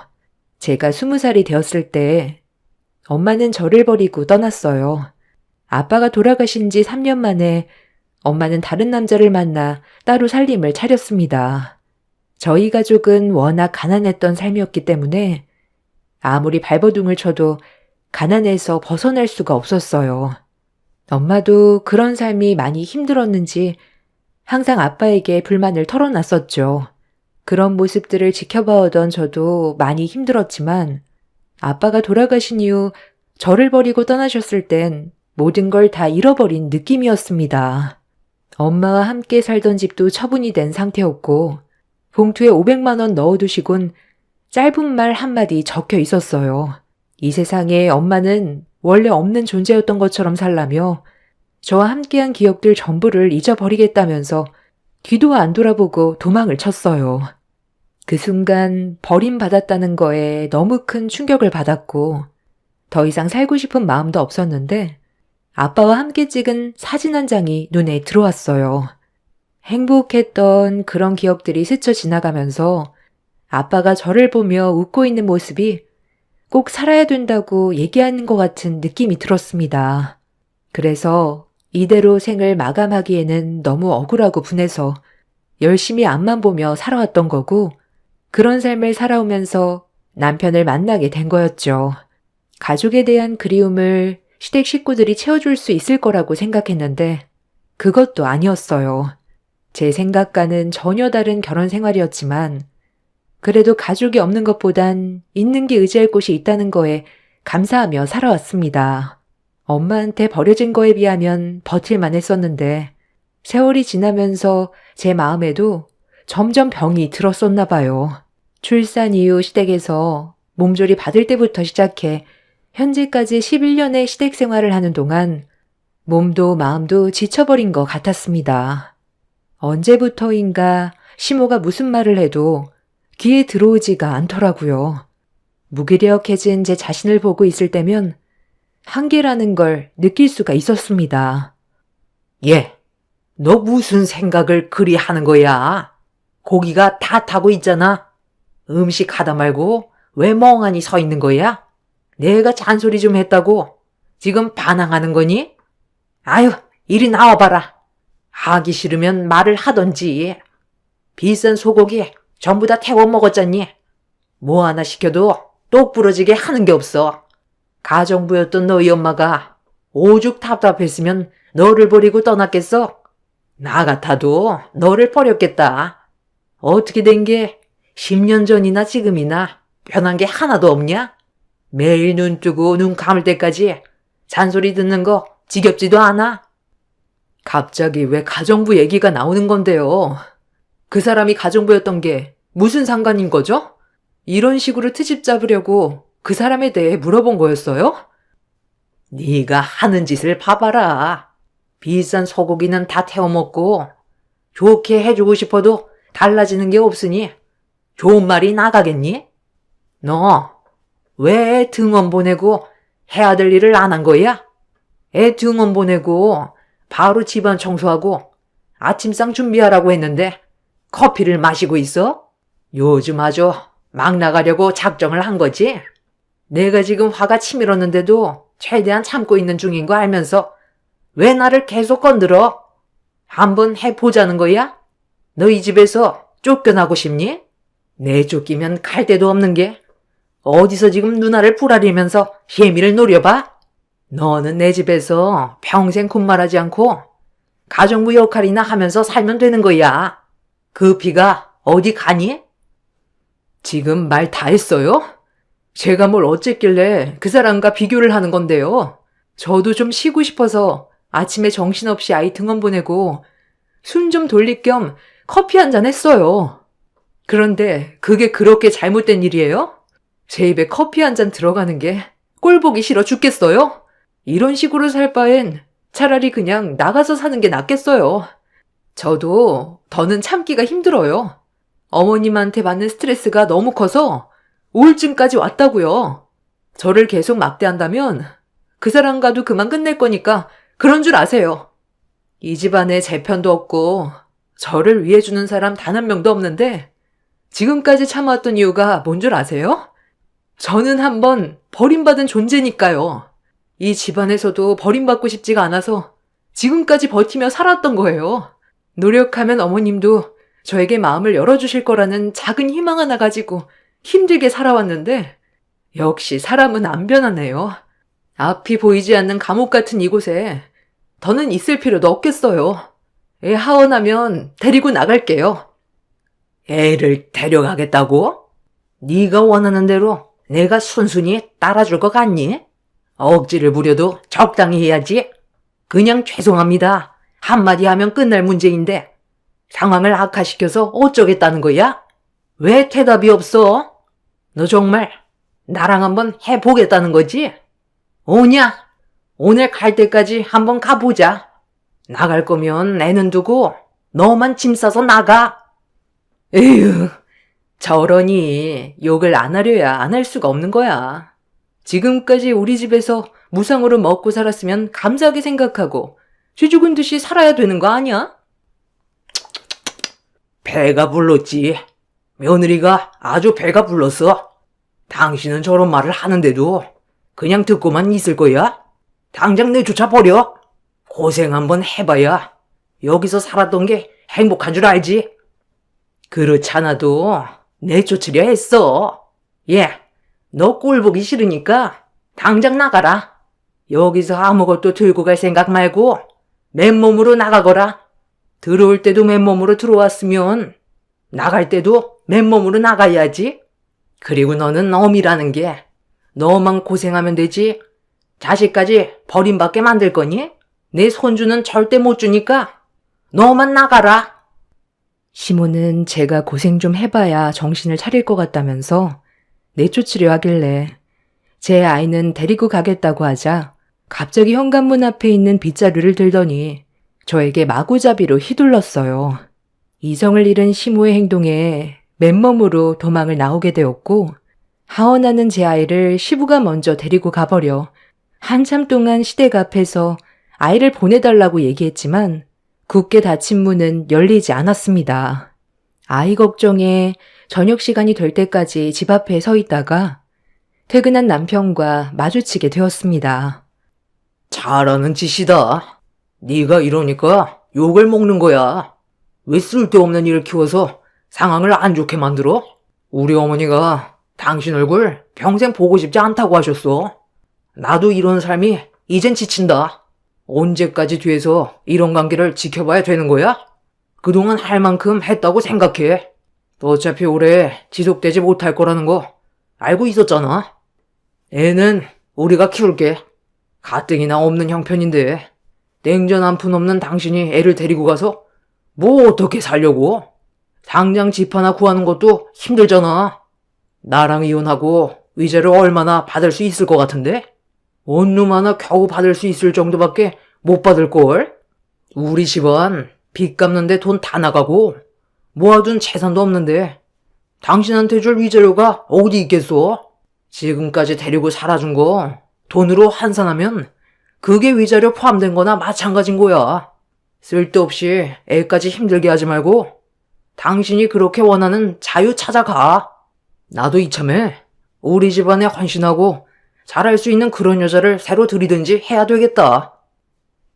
제가 20살이 되었을 때 엄마는 저를 버리고 떠났어요. 아빠가 돌아가신 지 3년 만에 엄마는 다른 남자를 만나 따로 살림을 차렸습니다. 저희 가족은 워낙 가난했던 삶이었기 때문에 아무리 발버둥을 쳐도 가난에서 벗어날 수가 없었어요. 엄마도 그런 삶이 많이 힘들었는지 항상 아빠에게 불만을 털어놨었죠. 그런 모습들을 지켜봐오던 저도 많이 힘들었지만 아빠가 돌아가신 이후 저를 버리고 떠나셨을 땐 모든 걸 다 잃어버린 느낌이었습니다. 엄마와 함께 살던 집도 처분이 된 상태였고 봉투에 500만 원 넣어두시곤 짧은 말 한마디 적혀 있었어요. 이 세상에 엄마는 원래 없는 존재였던 것처럼 살라며 저와 함께한 기억들 전부를 잊어버리겠다면서 뒤도 안 돌아보고 도망을 쳤어요. 그 순간 버림받았다는 거에 너무 큰 충격을 받았고 더 이상 살고 싶은 마음도 없었는데 아빠와 함께 찍은 사진 한 장이 눈에 들어왔어요. 행복했던 그런 기억들이 스쳐 지나가면서 아빠가 저를 보며 웃고 있는 모습이 꼭 살아야 된다고 얘기하는 것 같은 느낌이 들었습니다. 그래서 이대로 생을 마감하기에는 너무 억울하고 분해서 열심히 앞만 보며 살아왔던 거고, 그런 삶을 살아오면서 남편을 만나게 된 거였죠. 가족에 대한 그리움을 시댁 식구들이 채워줄 수 있을 거라고 생각했는데 그것도 아니었어요. 제 생각과는 전혀 다른 결혼 생활이었지만 그래도 가족이 없는 것보단 있는 게 의지할 곳이 있다는 거에 감사하며 살아왔습니다. 엄마한테 버려진 거에 비하면 버틸만 했었는데 세월이 지나면서 제 마음에도 점점 병이 들었었나 봐요. 출산 이후 시댁에서 몸조리 받을 때부터 시작해 현재까지 11년의 시댁 생활을 하는 동안 몸도 마음도 지쳐버린 것 같았습니다. 언제부터인가 시모가 무슨 말을 해도 귀에 들어오지가 않더라고요. 무기력해진 제 자신을 보고 있을 때면 한계라는 걸 느낄 수가 있었습니다. 얘, 너 무슨 생각을 그리 하는 거야? 고기가 다 타고 있잖아. 음식 하다 말고 왜 멍하니 서 있는 거야? 내가 잔소리 좀 했다고 지금 반항하는 거니? 아유, 이리 나와봐라. 하기 싫으면 말을 하던지. 비싼 소고기 전부 다 태워 먹었잖니. 뭐 하나 시켜도 똑 부러지게 하는 게 없어. 가정부였던 너희 엄마가 오죽 답답했으면 너를 버리고 떠났겠어? 나 같아도 너를 버렸겠다. 어떻게 된 게 10년 전이나 지금이나 변한 게 하나도 없냐? 매일 눈 뜨고 눈 감을 때까지 잔소리 듣는 거 지겹지도 않아? 갑자기 왜 가정부 얘기가 나오는 건데요? 그 사람이 가정부였던 게 무슨 상관인 거죠? 이런 식으로 트집 잡으려고 그 사람에 대해 물어본 거였어요? 네가 하는 짓을 봐봐라. 비싼 소고기는 다 태워 먹고 좋게 해주고 싶어도 달라지는 게 없으니 좋은 말이 나가겠니? 너 왜 애 등원 보내고 해야 될 일을 안 한 거야? 애 등원 보내고 바로 집안 청소하고 아침상 준비하라고 했는데 커피를 마시고 있어? 요즘 아주 막 나가려고 작정을 한 거지? 내가 지금 화가 치밀었는데도 최대한 참고 있는 중인 거 알면서 왜 나를 계속 건드려? 한번 해보자는 거야? 너 이 집에서 쫓겨나고 싶니? 내쫓기면 갈 데도 없는 게 어디서 지금 누나를 부라리면서 혜미를 노려봐? 너는 내 집에서 평생 군말하지 않고 가정부 역할이나 하면서 살면 되는 거야. 그 피가 어디 가니? 지금 말 다 했어요? 제가 뭘 어쨌길래 그 사람과 비교를 하는 건데요. 저도 좀 쉬고 싶어서 아침에 정신없이 아이 등원 보내고 숨 좀 돌릴 겸 커피 한 잔 했어요. 그런데 그게 그렇게 잘못된 일이에요? 제 입에 커피 한 잔 들어가는 게 꼴 보기 싫어 죽겠어요? 이런 식으로 살 바엔 차라리 그냥 나가서 사는 게 낫겠어요. 저도 더는 참기가 힘들어요. 어머님한테 받는 스트레스가 너무 커서 우울증까지 왔다고요. 저를 계속 막대한다면 그 사람과도 그만 끝낼 거니까 그런 줄 아세요. 이 집안에 제 편도 없고 저를 위해주는 사람 단 한 명도 없는데 지금까지 참아왔던 이유가 뭔 줄 아세요? 저는 한번 버림받은 존재니까요. 이 집안에서도 버림받고 싶지가 않아서 지금까지 버티며 살았던 거예요. 노력하면 어머님도 저에게 마음을 열어주실 거라는 작은 희망 하나 가지고 힘들게 살아왔는데 역시 사람은 안 변하네요. 앞이 보이지 않는 감옥 같은 이곳에 더는 있을 필요도 없겠어요. 애 하원하면 데리고 나갈게요. 애를 데려가겠다고? 네가 원하는 대로 내가 순순히 따라줄 것 같니? 억지를 부려도 적당히 해야지. 그냥 죄송합니다. 한마디 하면 끝날 문제인데 상황을 악화시켜서 어쩌겠다는 거야? 왜 대답이 없어? 너 정말 나랑 한번 해보겠다는 거지? 오냐? 오늘 갈 때까지 한번 가보자. 나갈 거면 애는 두고 너만 짐 싸서 나가. 에휴, 저러니 욕을 안 하려야 안 할 수가 없는 거야. 지금까지 우리 집에서 무상으로 먹고 살았으면 감사하게 생각하고 쥐 죽은 듯이 살아야 되는 거 아니야? 배가 불렀지. 며느리가 아주 배가 불렀어. 당신은 저런 말을 하는데도 그냥 듣고만 있을 거야? 당장 내쫓아 버려. 고생 한번 해봐야 여기서 살았던 게 행복한 줄 알지? 그렇잖아도 내쫓으려 했어. 너 꼴 보기 싫으니까 당장 나가라. 여기서 아무것도 들고 갈 생각 말고 맨몸으로 나가거라. 들어올 때도 맨몸으로 들어왔으면 나갈 때도 맨몸으로 나가야지. 그리고 너는 어미라는 게 너만 고생하면 되지. 자식까지 버림받게 만들 거니? 내 손주는 절대 못 주니까 너만 나가라. 시모는 제가 고생 좀 해봐야 정신을 차릴 것 같다면서 내쫓으려 하길래 제 아이는 데리고 가겠다고 하자 갑자기 현관문 앞에 있는 빗자루를 들더니 저에게 마구잡이로 휘둘렀어요. 이성을 잃은 시모의 행동에 맨몸으로 도망을 나오게 되었고 하원하는 제 아이를 시부가 먼저 데리고 가버려 한참 동안 시댁 앞에서 아이를 보내달라고 얘기했지만 굳게 닫힌 문은 열리지 않았습니다. 아이 걱정에 저녁 시간이 될 때까지 집 앞에 서 있다가 퇴근한 남편과 마주치게 되었습니다. 잘하는 짓이다. 네가 이러니까 욕을 먹는 거야. 왜 쓸데없는 일을 키워서 상황을 안 좋게 만들어? 우리 어머니가 당신 얼굴 평생 보고 싶지 않다고 하셨어. 나도 이런 삶이 이젠 지친다. 언제까지 뒤에서 이런 관계를 지켜봐야 되는 거야? 그동안 할 만큼 했다고 생각해. 어차피 오래 지속되지 못할 거라는 거 알고 있었잖아. 애는 우리가 키울게. 가뜩이나 없는 형편인데 냉전 한 푼 없는 당신이 애를 데리고 가서 뭐 어떻게 살려고? 당장 집 하나 구하는 것도 힘들잖아. 나랑 이혼하고 위자료 얼마나 받을 수 있을 것 같은데? 원룸 하나 겨우 받을 수 있을 정도밖에 못 받을걸? 우리 집안 빚 갚는데 돈 다 나가고 모아둔 재산도 없는데 당신한테 줄 위자료가 어디 있겠어? 지금까지 데리고 살아준 거 돈으로 환산하면 그게 위자료 포함된 거나 마찬가지인 거야. 쓸데없이 애까지 힘들게 하지 말고 당신이 그렇게 원하는 자유 찾아가. 나도 이참에 우리 집안에 헌신하고 잘할 수 있는 그런 여자를 새로 들이든지 해야 되겠다.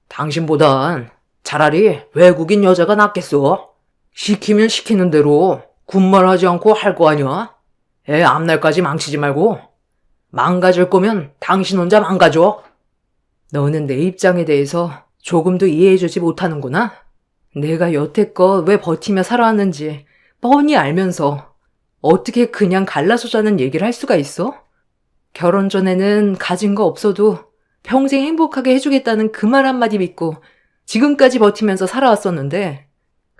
당신보단 차라리 외국인 여자가 낫겠어. 시키면 시키는 대로 군말하지 않고 할 거 아니야? 애 앞날까지 망치지 말고 망가질 거면 당신 혼자 망가져. 너는 내 입장에 대해서 조금도 이해해주지 못하는구나. 내가 여태껏 왜 버티며 살아왔는지 뻔히 알면서 어떻게 그냥 갈라서자는 얘기를 할 수가 있어? 결혼 전에는 가진 거 없어도 평생 행복하게 해주겠다는 그 말 한마디 믿고 지금까지 버티면서 살아왔었는데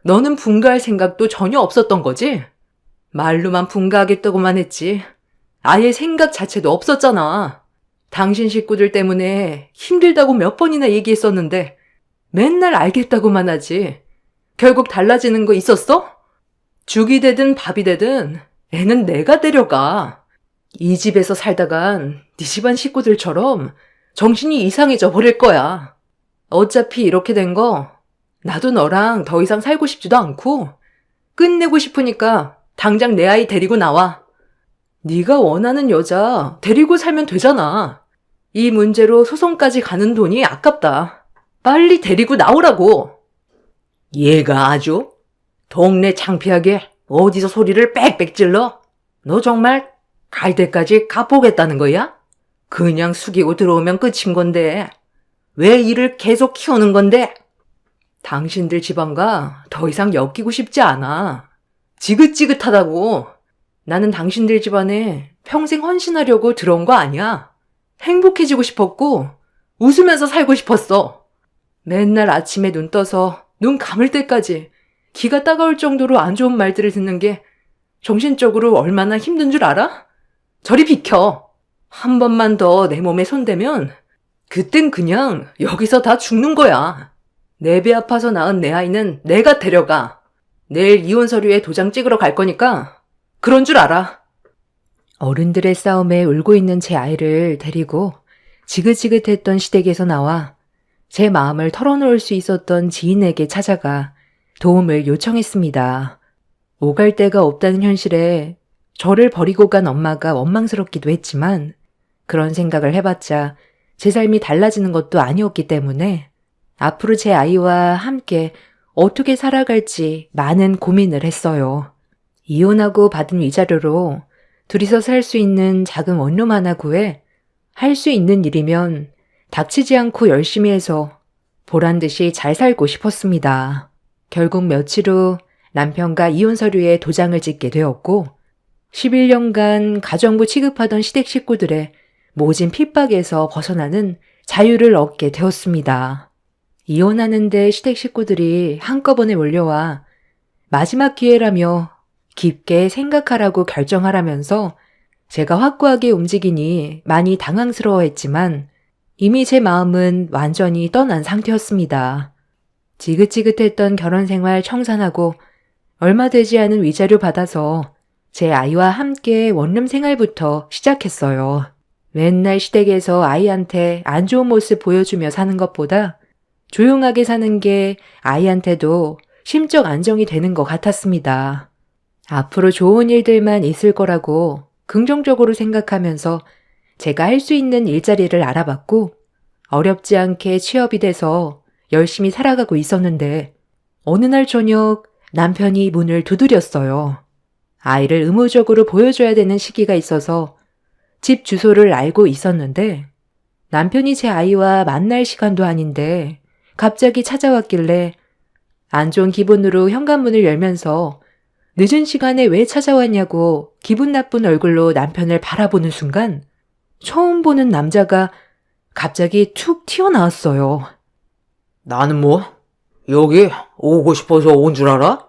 너는 분가할 생각도 전혀 없었던 거지? 말로만 분가하겠다고만 했지. 아예 생각 자체도 없었잖아. 당신 식구들 때문에 힘들다고 몇 번이나 얘기했었는데 맨날 알겠다고만 하지. 결국 달라지는 거 있었어? 죽이 되든 밥이 되든 애는 내가 데려가. 이 집에서 살다간 네 집안 식구들처럼 정신이 이상해져 버릴 거야. 어차피 이렇게 된 거 나도 너랑 더 이상 살고 싶지도 않고 끝내고 싶으니까 당장 내 아이 데리고 나와. 네가 원하는 여자 데리고 살면 되잖아. 이 문제로 소송까지 가는 돈이 아깝다. 빨리 데리고 나오라고. 얘가 아주 동네 창피하게 어디서 소리를 빽빽 질러? 너 정말 갈 때까지 가보겠다는 거야? 그냥 숙이고 들어오면 끝인 건데 왜 일을 계속 키우는 건데? 당신들 집안과 더 이상 엮이고 싶지 않아. 지긋지긋하다고. 나는 당신들 집안에 평생 헌신하려고 들어온 거 아니야. 행복해지고 싶었고 웃으면서 살고 싶었어. 맨날 아침에 눈 떠서 눈 감을 때까지 기가 따가울 정도로 안 좋은 말들을 듣는 게 정신적으로 얼마나 힘든 줄 알아? 저리 비켜. 한 번만 더 내 몸에 손대면 그땐 그냥 여기서 다 죽는 거야. 내 배 아파서 낳은 내 아이는 내가 데려가. 내일 이혼 서류에 도장 찍으러 갈 거니까 그런 줄 알아. 어른들의 싸움에 울고 있는 제 아이를 데리고 지긋지긋했던 시댁에서 나와 제 마음을 털어놓을 수 있었던 지인에게 찾아가 도움을 요청했습니다. 오갈 데가 없다는 현실에 저를 버리고 간 엄마가 원망스럽기도 했지만 그런 생각을 해봤자 제 삶이 달라지는 것도 아니었기 때문에 앞으로 제 아이와 함께 어떻게 살아갈지 많은 고민을 했어요. 이혼하고 받은 위자료로 둘이서 살 수 있는 작은 원룸 하나 구해 할 수 있는 일이면 닥치지 않고 열심히 해서 보란 듯이 잘 살고 싶었습니다. 결국 며칠 후 남편과 이혼 서류에 도장을 찍게 되었고 11년간 가정부 취급하던 시댁 식구들의 모진 핍박에서 벗어나는 자유를 얻게 되었습니다. 이혼하는데 시댁 식구들이 한꺼번에 몰려와 마지막 기회라며 깊게 생각하라고 결정하라면서 제가 확고하게 움직이니 많이 당황스러워했지만 이미 제 마음은 완전히 떠난 상태였습니다. 지긋지긋했던 결혼생활 청산하고 얼마 되지 않은 위자료 받아서 제 아이와 함께 원룸 생활부터 시작했어요. 맨날 시댁에서 아이한테 안 좋은 모습 보여주며 사는 것보다 조용하게 사는 게 아이한테도 심적 안정이 되는 것 같았습니다. 앞으로 좋은 일들만 있을 거라고 긍정적으로 생각하면서 제가 할 수 있는 일자리를 알아봤고 어렵지 않게 취업이 돼서 열심히 살아가고 있었는데 어느 날 저녁 남편이 문을 두드렸어요. 아이를 의무적으로 보여줘야 되는 시기가 있어서 집 주소를 알고 있었는데 남편이 제 아이와 만날 시간도 아닌데 갑자기 찾아왔길래 안 좋은 기분으로 현관문을 열면서 늦은 시간에 왜 찾아왔냐고 기분 나쁜 얼굴로 남편을 바라보는 순간 처음 보는 남자가 갑자기 툭 튀어나왔어요. 나는 뭐? 여기 오고 싶어서 온 줄 알아?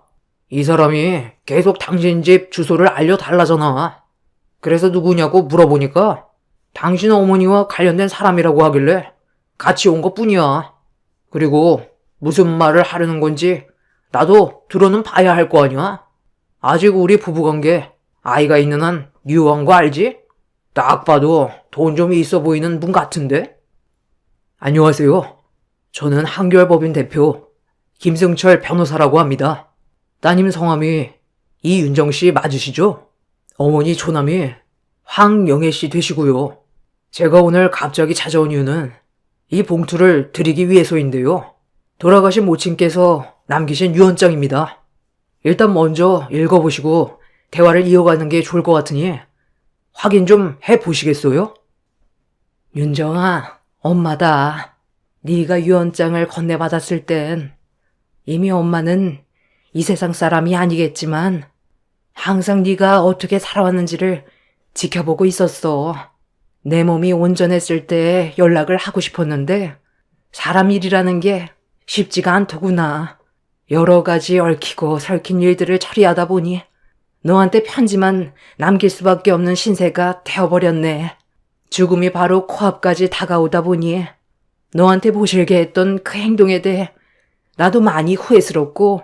이 사람이 계속 당신 집 주소를 알려달라잖아. 그래서 누구냐고 물어보니까 당신 어머니와 관련된 사람이라고 하길래 같이 온 것 뿐이야. 그리고 무슨 말을 하려는 건지 나도 들어는 봐야 할 거 아니야? 아직 우리 부부관계 아이가 있는 한 유효한 거 알지? 딱 봐도 돈 좀 있어 보이는 분 같은데? 안녕하세요. 저는 한결법인 대표 김승철 변호사라고 합니다. 따님 성함이 이윤정 씨 맞으시죠? 어머니 조남이 황영애 씨 되시고요. 제가 오늘 갑자기 찾아온 이유는 이 봉투를 드리기 위해서인데요. 돌아가신 모친께서 남기신 유언장입니다. 일단 먼저 읽어보시고 대화를 이어가는 게 좋을 것 같으니 확인 좀 해보시겠어요? 윤정아, 엄마다. 네가 유언장을 건네받았을 땐 이미 엄마는 이 세상 사람이 아니겠지만 항상 네가 어떻게 살아왔는지를 지켜보고 있었어. 내 몸이 온전했을 때 연락을 하고 싶었는데 사람 일이라는 게 쉽지가 않더구나. 여러 가지 얽히고 설킨 일들을 처리하다 보니 너한테 편지만 남길 수밖에 없는 신세가 되어버렸네. 죽음이 바로 코앞까지 다가오다 보니 너한테 모실게 했던 그 행동에 대해 나도 많이 후회스럽고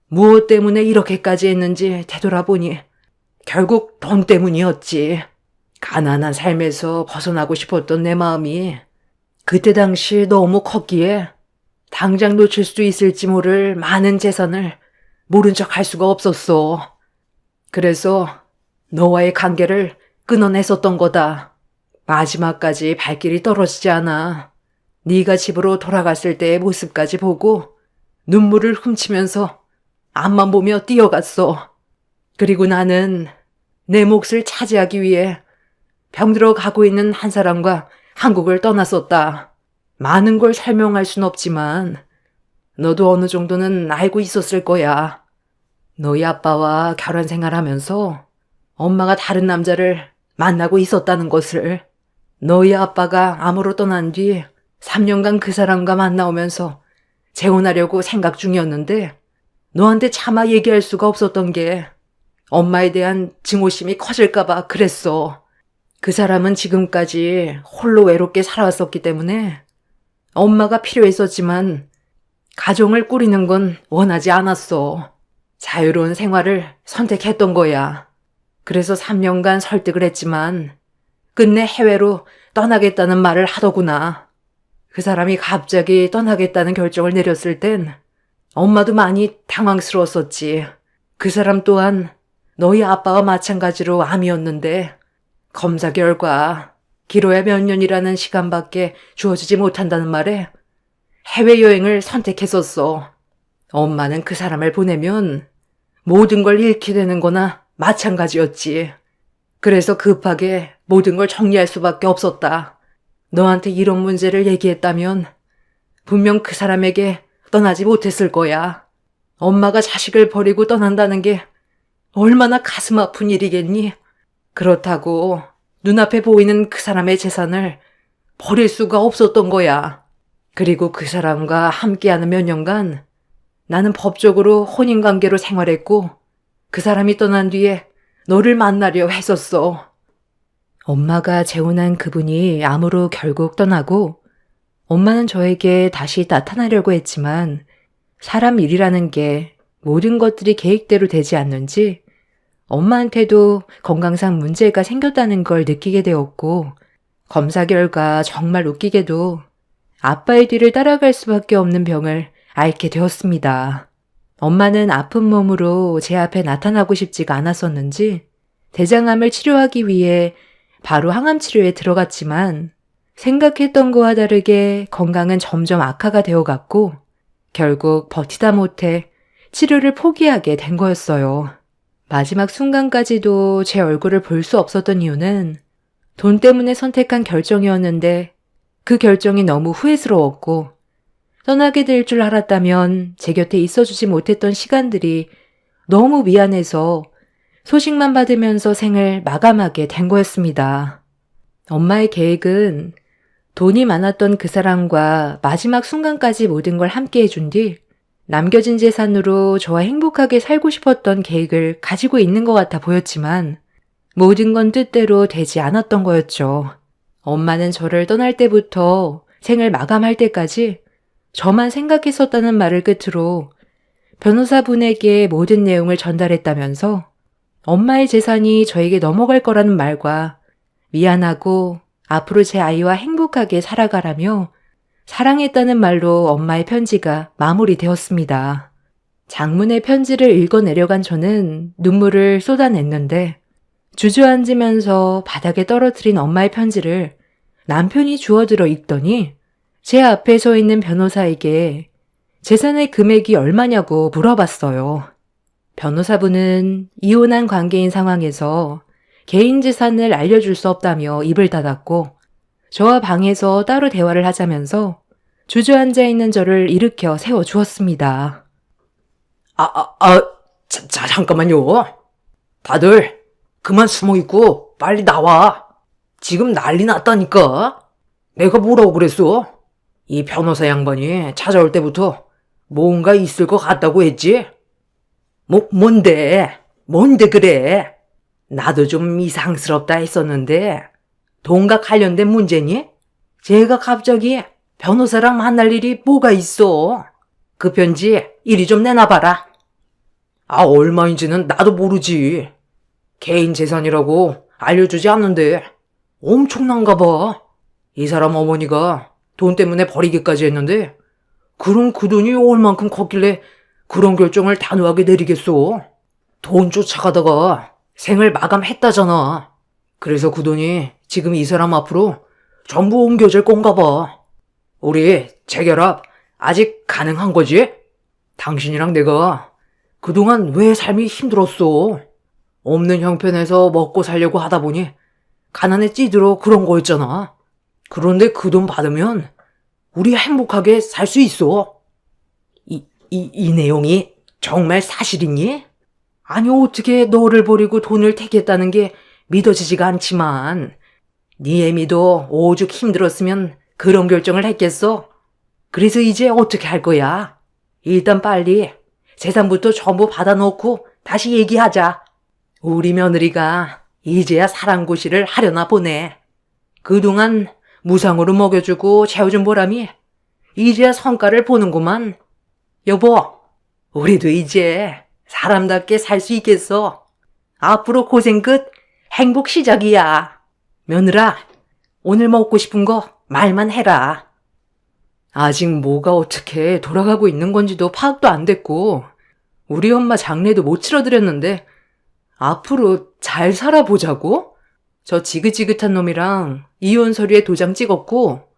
무엇 때문에 이렇게까지 했는지 되돌아보니 결국 돈 때문이었지. 가난한 삶에서 벗어나고 싶었던 내 마음이 그때 당시 너무 컸기에 당장 놓칠 수 있을지 모를 많은 재산을 모른 척 할 수가 없었어. 그래서 너와의 관계를 끊어냈었던 거다. 마지막까지 발길이 떨어지지 않아. 네가 집으로 돌아갔을 때의 모습까지 보고 눈물을 훔치면서 앞만 보며 뛰어갔어. 그리고 나는 내 몫을 차지하기 위해 병들어 가고 있는 한 사람과 한국을 떠났었다. 많은 걸 설명할 순 없지만 너도 어느 정도는 알고 있었을 거야. 너희 아빠와 결혼 생활하면서 엄마가 다른 남자를 만나고 있었다는 것을. 너희 아빠가 암으로 떠난 뒤 3년간 그 사람과 만나오면서 재혼하려고 생각 중이었는데 너한테 차마 얘기할 수가 없었던 게 엄마에 대한 증오심이 커질까봐 그랬어. 그 사람은 지금까지 홀로 외롭게 살아왔었기 때문에 엄마가 필요했었지만 가정을 꾸리는 건 원하지 않았어. 자유로운 생활을 선택했던 거야. 그래서 3년간 설득을 했지만 끝내 해외로 떠나겠다는 말을 하더구나. 그 사람이 갑자기 떠나겠다는 결정을 내렸을 땐 엄마도 많이 당황스러웠었지. 그 사람 또한 너희 아빠와 마찬가지로 암이었는데 검사 결과 길어야 몇 년이라는 시간밖에 주어지지 못한다는 말에 해외여행을 선택했었어. 엄마는 그 사람을 보내면 모든 걸 잃게 되는 거나 마찬가지였지. 그래서 급하게 모든 걸 정리할 수밖에 없었다. 너한테 이런 문제를 얘기했다면 분명 그 사람에게 떠나지 못했을 거야. 엄마가 자식을 버리고 떠난다는 게 얼마나 가슴 아픈 일이겠니? 그렇다고 눈앞에 보이는 그 사람의 재산을 버릴 수가 없었던 거야. 그리고 그 사람과 함께하는 몇 년간 나는 법적으로 혼인관계로 생활했고 그 사람이 떠난 뒤에 너를 만나려 했었어. 엄마가 재혼한 그분이 암으로 결국 떠나고 엄마는 저에게 다시 나타나려고 했지만 사람 일이라는 게 모든 것들이 계획대로 되지 않는지 엄마한테도 건강상 문제가 생겼다는 걸 느끼게 되었고 검사 결과 정말 웃기게도 아빠의 뒤를 따라갈 수밖에 없는 병을 앓게 되었습니다. 엄마는 아픈 몸으로 제 앞에 나타나고 싶지가 않았었는지 대장암을 치료하기 위해 바로 항암 치료에 들어갔지만 생각했던 거와 다르게 건강은 점점 악화가 되어갔고 결국 버티다 못해 치료를 포기하게 된 거였어요. 마지막 순간까지도 제 얼굴을 볼 수 없었던 이유는 돈 때문에 선택한 결정이었는데 그 결정이 너무 후회스러웠고 떠나게 될 줄 알았다면 제 곁에 있어주지 못했던 시간들이 너무 미안해서 소식만 받으면서 생을 마감하게 된 거였습니다. 엄마의 계획은 돈이 많았던 그 사람과 마지막 순간까지 모든 걸 함께 해준 뒤 남겨진 재산으로 저와 행복하게 살고 싶었던 계획을 가지고 있는 것 같아 보였지만 모든 건 뜻대로 되지 않았던 거였죠. 엄마는 저를 떠날 때부터 생을 마감할 때까지 저만 생각했었다는 말을 끝으로 변호사분에게 모든 내용을 전달했다면서 엄마의 재산이 저에게 넘어갈 거라는 말과 미안하고 앞으로 제 아이와 행복하게 살아가라며 사랑했다는 말로 엄마의 편지가 마무리되었습니다. 장문의 편지를 읽어내려간 저는 눈물을 쏟아냈는데 주저앉으면서 바닥에 떨어뜨린 엄마의 편지를 남편이 주워들어 읽더니 제 앞에 서 있는 변호사에게 재산의 금액이 얼마냐고 물어봤어요. 변호사분은 이혼한 관계인 상황에서 개인 재산을 알려줄 수 없다며 입을 닫았고 저와 방에서 따로 대화를 하자면서 주저앉아 있는 저를 일으켜 세워주었습니다. 잠깐만요. 다들 그만 숨어있고 빨리 나와. 지금 난리 났다니까. 내가 뭐라고 그랬어? 이 변호사 양반이 찾아올 때부터 뭔가 있을 것 같다고 했지? 뭔데? 뭔데 그래? 나도 좀 이상스럽다 했었는데 돈과 관련된 문제니? 제가 갑자기 변호사랑 만날 일이 뭐가 있어? 그 편지 이리 좀 내놔봐라. 얼마인지는 나도 모르지. 개인 재산이라고 알려주지 않는데 엄청난가 봐. 이 사람 어머니가 돈 때문에 버리기까지 했는데 그럼 그 돈이 얼만큼 컸길래 그런 결정을 단호하게 내리겠어? 돈 쫓아가다가 생을 마감했다잖아. 그래서 그 돈이 지금 이 사람 앞으로 전부 옮겨질 건가 봐. 우리 재결합 아직 가능한 거지? 당신이랑 내가 그동안 왜 삶이 힘들었어? 없는 형편에서 먹고 살려고 하다 보니 가난에 찌들어 그런 거였잖아. 그런데 그 돈 받으면 우리 행복하게 살 수 있어. 이 내용이 정말 사실이니? 아니 어떻게 너를 버리고 돈을 택했다는 게 믿어지지가 않지만 네 애미도 오죽 힘들었으면 그런 결정을 했겠어? 그래서 이제 어떻게 할 거야? 일단 빨리 재산부터 전부 받아놓고 다시 얘기하자. 우리 며느리가 이제야 사랑고시를 하려나 보네. 그동안 무상으로 먹여주고 채워준 보람이 이제야 성과를 보는구만. 여보, 우리도 이제 사람답게 살 수 있겠어. 앞으로 고생 끝, 행복 시작이야. 며느라, 오늘 먹고 싶은 거 말만 해라. 아직 뭐가 어떻게 돌아가고 있는 건지도 파악도 안 됐고 우리 엄마 장례도 못 치러드렸는데 앞으로 잘 살아보자고? 저 지긋지긋한 놈이랑 이혼 서류에 도장 찍었고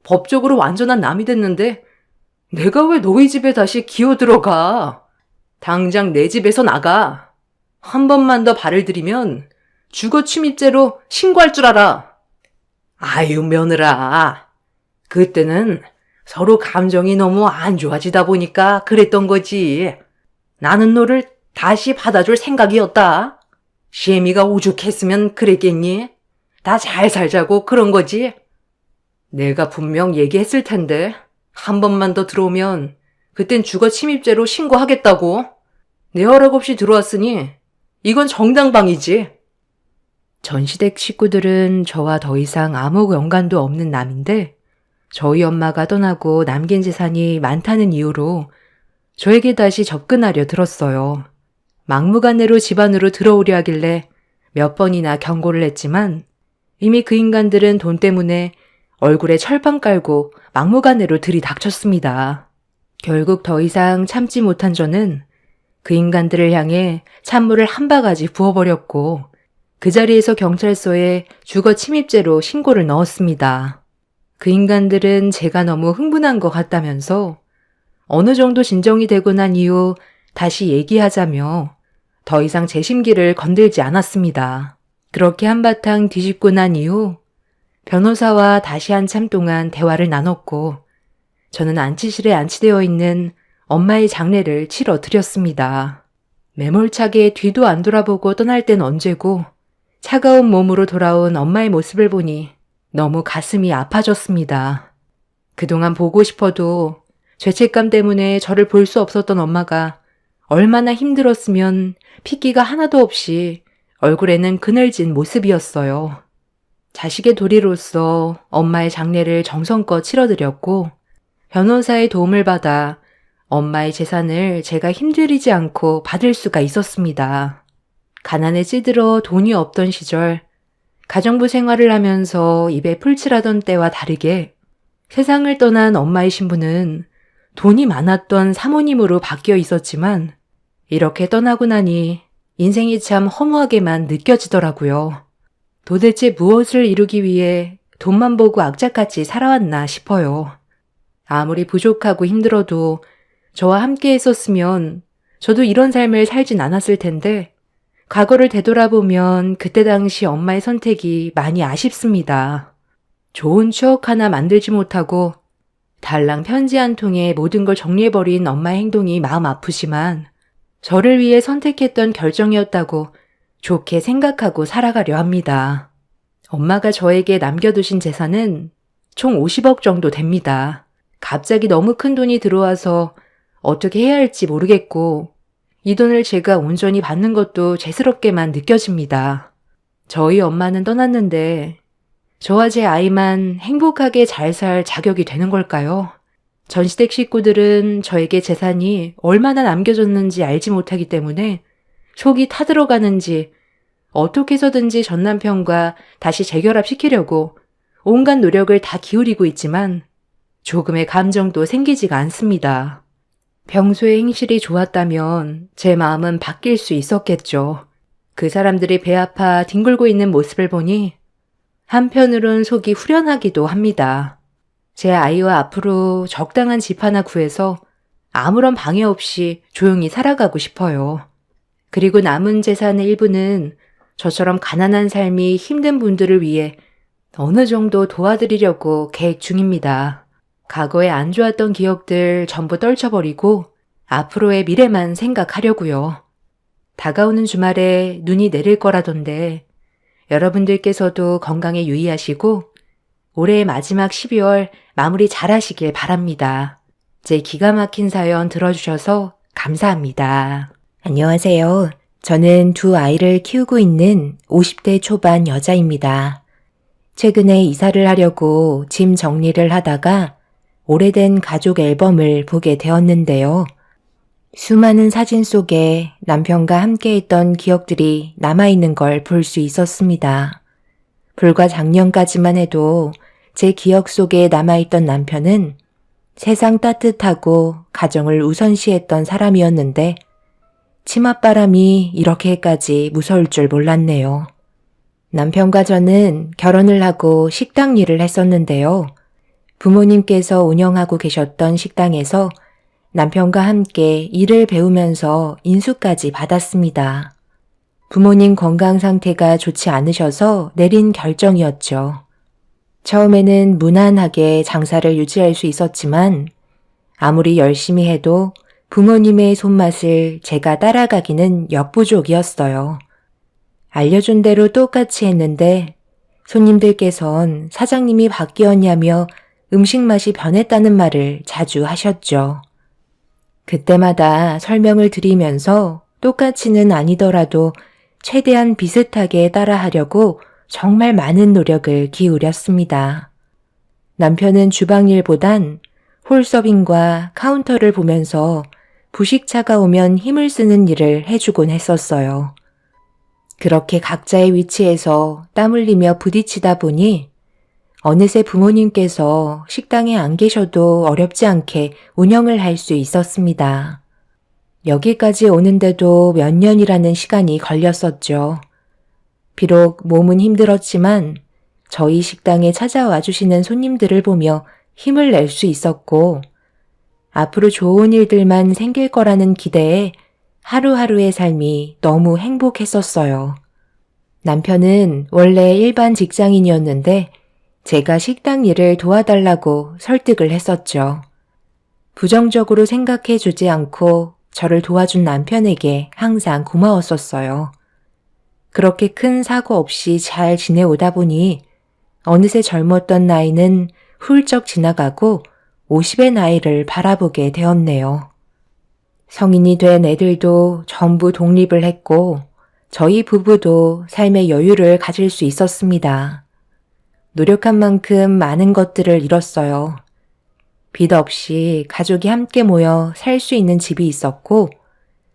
법적으로 완전한 남이 됐는데 내가 왜 너희 집에 다시 기어 들어가? 당장 내 집에서 나가. 한 번만 더 발을 들이면 주거 침입죄로 신고할 줄 알아. 아유, 며느라. 그때는 서로 감정이 너무 안 좋아지다 보니까 그랬던 거지. 나는 너를 다시 받아줄 생각이었다. 시애미가 오죽했으면 그랬겠니? 다 잘 살자고 그런 거지. 내가 분명 얘기했을 텐데 한 번만 더 들어오면 그땐 주거 침입죄로 신고하겠다고. 내 허락 없이 들어왔으니 이건 정당방위지. 전시댁 식구들은 저와 더 이상 아무 연관도 없는 남인데 저희 엄마가 떠나고 남긴 재산이 많다는 이유로 저에게 다시 접근하려 들었어요. 막무가내로 집안으로 들어오려 하길래 몇 번이나 경고를 했지만 이미 그 인간들은 돈 때문에 얼굴에 철판 깔고 막무가내로 들이닥쳤습니다. 결국 더 이상 참지 못한 저는 그 인간들을 향해 찬물을 한 바가지 부어버렸고 그 자리에서 경찰서에 주거 침입죄로 신고를 넣었습니다. 그 인간들은 제가 너무 흥분한 것 같다면서 어느 정도 진정이 되고 난 이후 다시 얘기하자며 더 이상 제 심기를 건들지 않았습니다. 그렇게 한바탕 뒤집고 난 이후 변호사와 다시 한참 동안 대화를 나눴고 저는 안치실에 안치되어 있는 엄마의 장례를 치러 드렸습니다. 매몰차게 뒤도 안 돌아보고 떠날 땐 언제고 차가운 몸으로 돌아온 엄마의 모습을 보니 너무 가슴이 아파졌습니다. 그동안 보고 싶어도 죄책감 때문에 저를 볼 수 없었던 엄마가 얼마나 힘들었으면 핏기가 하나도 없이 얼굴에는 그늘진 모습이었어요. 자식의 도리로서 엄마의 장례를 정성껏 치러드렸고 변호사의 도움을 받아 엄마의 재산을 제가 힘들이지 않고 받을 수가 있었습니다. 가난에 찌들어 돈이 없던 시절 가정부 생활을 하면서 입에 풀칠하던 때와 다르게 세상을 떠난 엄마의 신분은 돈이 많았던 사모님으로 바뀌어 있었지만 이렇게 떠나고 나니 인생이 참 허무하게만 느껴지더라고요. 도대체 무엇을 이루기 위해 돈만 보고 악착같이 살아왔나 싶어요. 아무리 부족하고 힘들어도 저와 함께 했었으면 저도 이런 삶을 살진 않았을 텐데 과거를 되돌아보면 그때 당시 엄마의 선택이 많이 아쉽습니다. 좋은 추억 하나 만들지 못하고 달랑 편지 한 통에 모든 걸 정리해버린 엄마의 행동이 마음 아프지만 저를 위해 선택했던 결정이었다고 좋게 생각하고 살아가려 합니다. 엄마가 저에게 남겨두신 재산은 총 50억 정도 됩니다. 갑자기 너무 큰 돈이 들어와서 어떻게 해야 할지 모르겠고 이 돈을 제가 온전히 받는 것도 죄스럽게만 느껴집니다. 저희 엄마는 떠났는데 저와 제 아이만 행복하게 잘 살 자격이 되는 걸까요? 전시댁 식구들은 저에게 재산이 얼마나 남겨졌는지 알지 못하기 때문에 속이 타들어가는지 어떻게 해서든지 전 남편과 다시 재결합시키려고 온갖 노력을 다 기울이고 있지만 조금의 감정도 생기지가 않습니다. 평소에 행실이 좋았다면 제 마음은 바뀔 수 있었겠죠. 그 사람들이 배 아파 뒹굴고 있는 모습을 보니 한편으론 속이 후련하기도 합니다. 제 아이와 앞으로 적당한 집 하나 구해서 아무런 방해 없이 조용히 살아가고 싶어요. 그리고 남은 재산의 일부는 저처럼 가난한 삶이 힘든 분들을 위해 어느 정도 도와드리려고 계획 중입니다. 과거에 안 좋았던 기억들 전부 떨쳐버리고 앞으로의 미래만 생각하려고요. 다가오는 주말에 눈이 내릴 거라던데 여러분들께서도 건강에 유의하시고 올해의 마지막 12월 마무리 잘 하시길 바랍니다. 제 기가 막힌 사연 들어주셔서 감사합니다. 안녕하세요. 저는 두 아이를 키우고 있는 50대 초반 여자입니다. 최근에 이사를 하려고 짐 정리를 하다가 오래된 가족 앨범을 보게 되었는데요. 수많은 사진 속에 남편과 함께 했던 기억들이 남아있는 걸 볼 수 있었습니다. 불과 작년까지만 해도 제 기억 속에 남아있던 남편은 세상 따뜻하고 가정을 우선시했던 사람이었는데 치맛바람이 이렇게까지 무서울 줄 몰랐네요. 남편과 저는 결혼을 하고 식당 일을 했었는데요. 부모님께서 운영하고 계셨던 식당에서 남편과 함께 일을 배우면서 인수까지 받았습니다. 부모님 건강 상태가 좋지 않으셔서 내린 결정이었죠. 처음에는 무난하게 장사를 유지할 수 있었지만 아무리 열심히 해도 부모님의 손맛을 제가 따라가기는 역부족이었어요. 알려준 대로 똑같이 했는데 손님들께선 사장님이 바뀌었냐며 음식 맛이 변했다는 말을 자주 하셨죠. 그때마다 설명을 드리면서 똑같이는 아니더라도 최대한 비슷하게 따라하려고 정말 많은 노력을 기울였습니다. 남편은 주방 일보단 홀서빙과 카운터를 보면서 부식차가 오면 힘을 쓰는 일을 해주곤 했었어요. 그렇게 각자의 위치에서 땀 흘리며 부딪히다 보니 어느새 부모님께서 식당에 안 계셔도 어렵지 않게 운영을 할 수 있었습니다. 여기까지 오는데도 몇 년이라는 시간이 걸렸었죠. 비록 몸은 힘들었지만 저희 식당에 찾아와 주시는 손님들을 보며 힘을 낼 수 있었고 앞으로 좋은 일들만 생길 거라는 기대에 하루하루의 삶이 너무 행복했었어요. 남편은 원래 일반 직장인이었는데 제가 식당 일을 도와달라고 설득을 했었죠. 부정적으로 생각해 주지 않고 저를 도와준 남편에게 항상 고마웠었어요. 그렇게 큰 사고 없이 잘 지내오다 보니 어느새 젊었던 나이는 훌쩍 지나가고 50의 나이를 바라보게 되었네요. 성인이 된 애들도 전부 독립을 했고 저희 부부도 삶의 여유를 가질 수 있었습니다. 노력한 만큼 많은 것들을 잃었어요. 빚 없이 가족이 함께 모여 살 수 있는 집이 있었고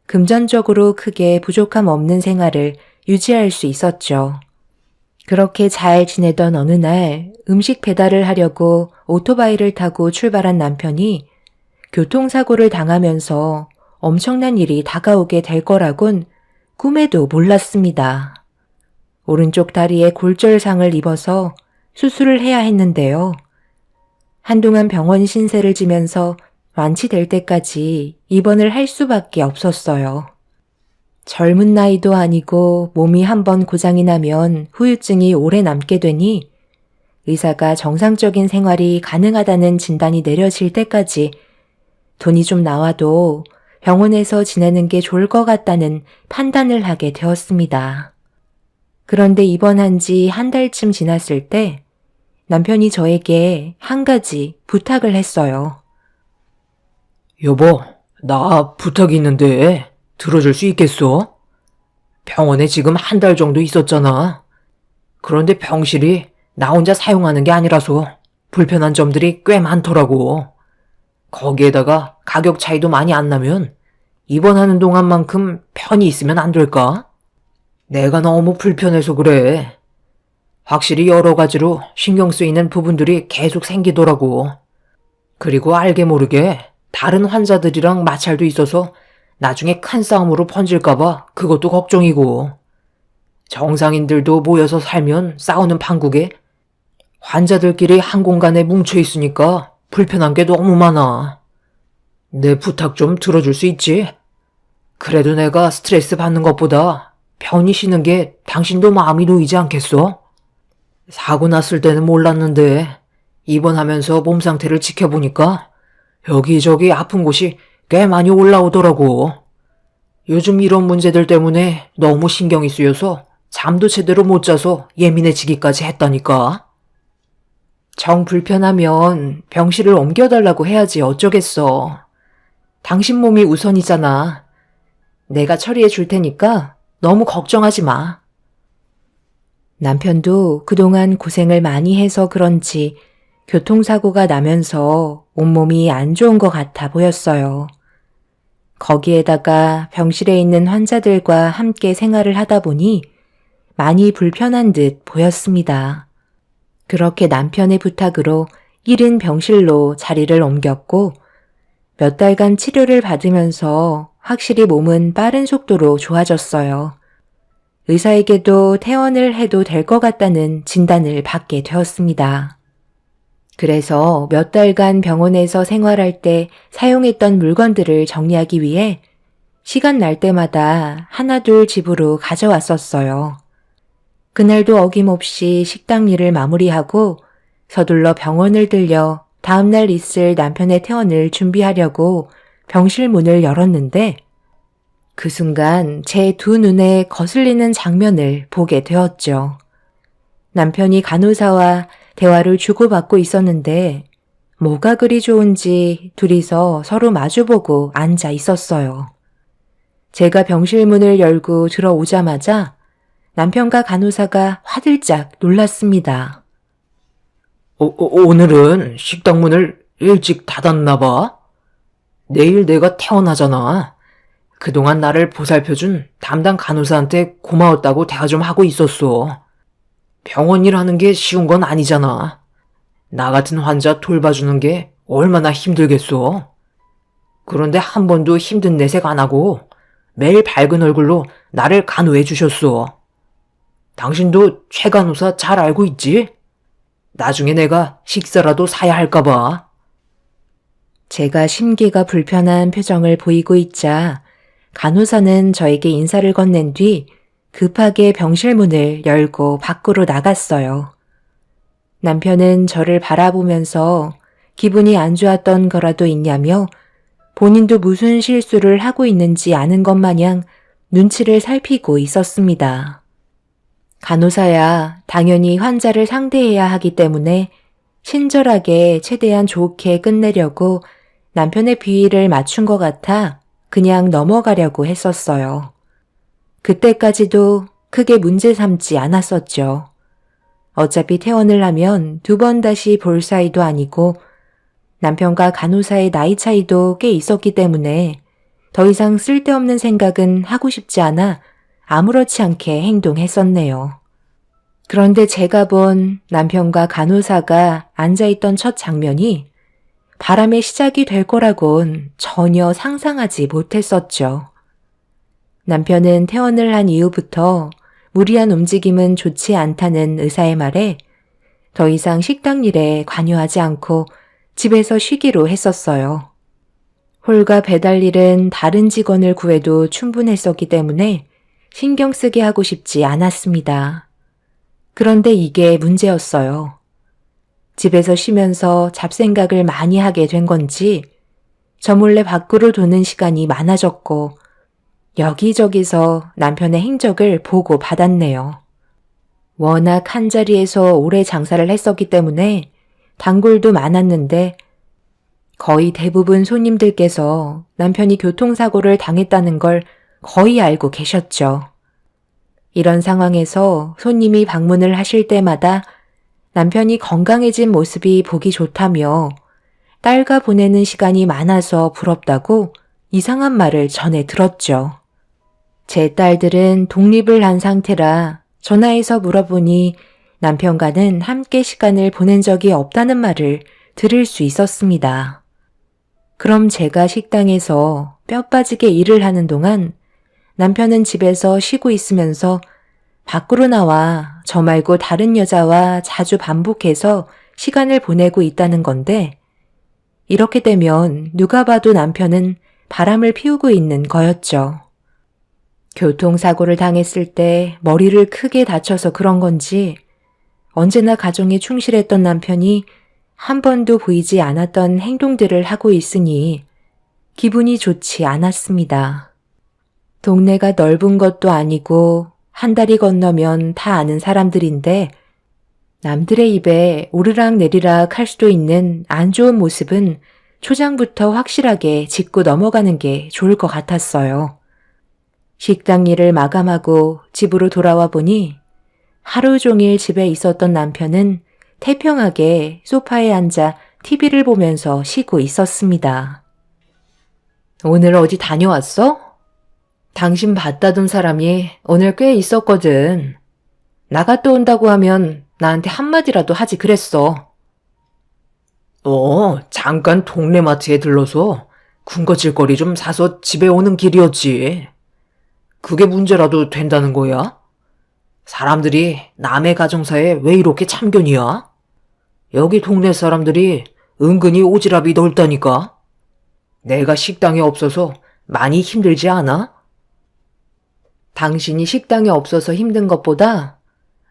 금전적으로 크게 부족함 없는 생활을 유지할 수 있었죠. 그렇게 잘 지내던 어느 날 음식 배달을 하려고 오토바이를 타고 출발한 남편이 교통사고를 당하면서 엄청난 일이 다가오게 될 거라곤 꿈에도 몰랐습니다. 오른쪽 다리에 골절상을 입어서 수술을 해야 했는데요. 한동안 병원 신세를 지면서 완치될 때까지 입원을 할 수밖에 없었어요. 젊은 나이도 아니고 몸이 한번 고장이 나면 후유증이 오래 남게 되니 의사가 정상적인 생활이 가능하다는 진단이 내려질 때까지 돈이 좀 나와도 병원에서 지내는 게 좋을 것 같다는 판단을 하게 되었습니다. 그런데 입원한 지 한 달쯤 지났을 때 남편이 저에게 한 가지 부탁을 했어요. 여보, 나 부탁이 있는데 들어줄 수 있겠어? 병원에 지금 한 달 정도 있었잖아. 그런데 병실이 나 혼자 사용하는 게 아니라서 불편한 점들이 꽤 많더라고. 거기에다가 가격 차이도 많이 안 나면 입원하는 동안만큼 편히 있으면 안 될까? 내가 너무 불편해서 그래. 확실히 여러 가지로 신경 쓰이는 부분들이 계속 생기더라고. 그리고 알게 모르게 다른 환자들이랑 마찰도 있어서 나중에 큰 싸움으로 번질까봐 그것도 걱정이고. 정상인들도 모여서 살면 싸우는 판국에 환자들끼리 한 공간에 뭉쳐 있으니까 불편한 게 너무 많아. 내 부탁 좀 들어줄 수 있지? 그래도 내가 스트레스 받는 것보다 편히 쉬는 게 당신도 마음이 놓이지 않겠어? 사고 났을 때는 몰랐는데 입원하면서 몸 상태를 지켜보니까 여기저기 아픈 곳이 꽤 많이 올라오더라고. 요즘 이런 문제들 때문에 너무 신경이 쓰여서 잠도 제대로 못 자서 예민해지기까지 했다니까. 정 불편하면 병실을 옮겨달라고 해야지 어쩌겠어. 당신 몸이 우선이잖아. 내가 처리해 줄 테니까 너무 걱정하지 마. 남편도 그동안 고생을 많이 해서 그런지 교통사고가 나면서 온몸이 안 좋은 것 같아 보였어요. 거기에다가 병실에 있는 환자들과 함께 생활을 하다 보니 많이 불편한 듯 보였습니다. 그렇게 남편의 부탁으로 1인 병실로 자리를 옮겼고 몇 달간 치료를 받으면서 확실히 몸은 빠른 속도로 좋아졌어요. 의사에게도 퇴원을 해도 될 것 같다는 진단을 받게 되었습니다. 그래서 몇 달간 병원에서 생활할 때 사용했던 물건들을 정리하기 위해 시간 날 때마다 하나둘 집으로 가져왔었어요. 그날도 어김없이 식당 일을 마무리하고 서둘러 병원을 들려 다음날 있을 남편의 퇴원을 준비하려고 병실 문을 열었는데 그 순간 제 두 눈에 거슬리는 장면을 보게 되었죠. 남편이 간호사와 대화를 주고받고 있었는데 뭐가 그리 좋은지 둘이서 서로 마주보고 앉아 있었어요. 제가 병실 문을 열고 들어오자마자 남편과 간호사가 화들짝 놀랐습니다. 오늘은 식당 문을 일찍 닫았나 봐? 내일 내가 퇴원하잖아. 그동안 나를 보살펴준 담당 간호사한테 고마웠다고 대화 좀 하고 있었어. 병원 일하는 게 쉬운 건 아니잖아. 나 같은 환자 돌봐주는 게 얼마나 힘들겠어. 그런데 한 번도 힘든 내색 안 하고 매일 밝은 얼굴로 나를 간호해 주셨어. 당신도 최 간호사 잘 알고 있지? 나중에 내가 식사라도 사야 할까 봐. 제가 심기가 불편한 표정을 보이고 있자 간호사는 저에게 인사를 건넨 뒤 급하게 병실 문을 열고 밖으로 나갔어요. 남편은 저를 바라보면서 기분이 안 좋았던 거라도 있냐며 본인도 무슨 실수를 하고 있는지 아는 것 마냥 눈치를 살피고 있었습니다. 간호사야 당연히 환자를 상대해야 하기 때문에 친절하게 최대한 좋게 끝내려고 남편의 비위를 맞춘 것 같아 그냥 넘어가려고 했었어요. 그때까지도 크게 문제 삼지 않았었죠. 어차피 퇴원을 하면 두 번 다시 볼 사이도 아니고 남편과 간호사의 나이 차이도 꽤 있었기 때문에 더 이상 쓸데없는 생각은 하고 싶지 않아 아무렇지 않게 행동했었네요. 그런데 제가 본 남편과 간호사가 앉아있던 첫 장면이 바람의 시작이 될 거라곤 전혀 상상하지 못했었죠. 남편은 퇴원을 한 이후부터 무리한 움직임은 좋지 않다는 의사의 말에 더 이상 식당 일에 관여하지 않고 집에서 쉬기로 했었어요. 홀과 배달 일은 다른 직원을 구해도 충분했었기 때문에 신경 쓰게 하고 싶지 않았습니다. 그런데 이게 문제였어요. 집에서 쉬면서 잡생각을 많이 하게 된 건지 저 몰래 밖으로 도는 시간이 많아졌고 여기저기서 남편의 행적을 보고 받았네요. 워낙 한자리에서 오래 장사를 했었기 때문에 단골도 많았는데 거의 대부분 손님들께서 남편이 교통사고를 당했다는 걸 거의 알고 계셨죠. 이런 상황에서 손님이 방문을 하실 때마다 남편이 건강해진 모습이 보기 좋다며 딸과 보내는 시간이 많아서 부럽다고 이상한 말을 전해 들었죠. 제 딸들은 독립을 한 상태라 전화해서 물어보니 남편과는 함께 시간을 보낸 적이 없다는 말을 들을 수 있었습니다. 그럼 제가 식당에서 뼈 빠지게 일을 하는 동안 남편은 집에서 쉬고 있으면서 밖으로 나와 저 말고 다른 여자와 자주 반복해서 시간을 보내고 있다는 건데 이렇게 되면 누가 봐도 남편은 바람을 피우고 있는 거였죠. 교통사고를 당했을 때 머리를 크게 다쳐서 그런 건지 언제나 가정에 충실했던 남편이 한 번도 보이지 않았던 행동들을 하고 있으니 기분이 좋지 않았습니다. 동네가 넓은 것도 아니고 한 달이 건너면 다 아는 사람들인데 남들의 입에 오르락 내리락 할 수도 있는 안 좋은 모습은 초장부터 확실하게 짚고 넘어가는 게 좋을 것 같았어요. 식당 일을 마감하고 집으로 돌아와 보니 하루 종일 집에 있었던 남편은 태평하게 소파에 앉아 TV를 보면서 쉬고 있었습니다. 오늘 어디 다녀왔어? 당신 봤다던 사람이 오늘 꽤 있었거든. 나갔다 온다고 하면 나한테 한마디라도 하지 그랬어. 잠깐 동네 마트에 들러서 군것질거리 좀 사서 집에 오는 길이었지. 그게 문제라도 된다는 거야? 사람들이 남의 가정사에 왜 이렇게 참견이야? 여기 동네 사람들이 은근히 오지랖이 넓다니까. 내가 식당에 없어서 많이 힘들지 않아? 당신이 식당에 없어서 힘든 것보다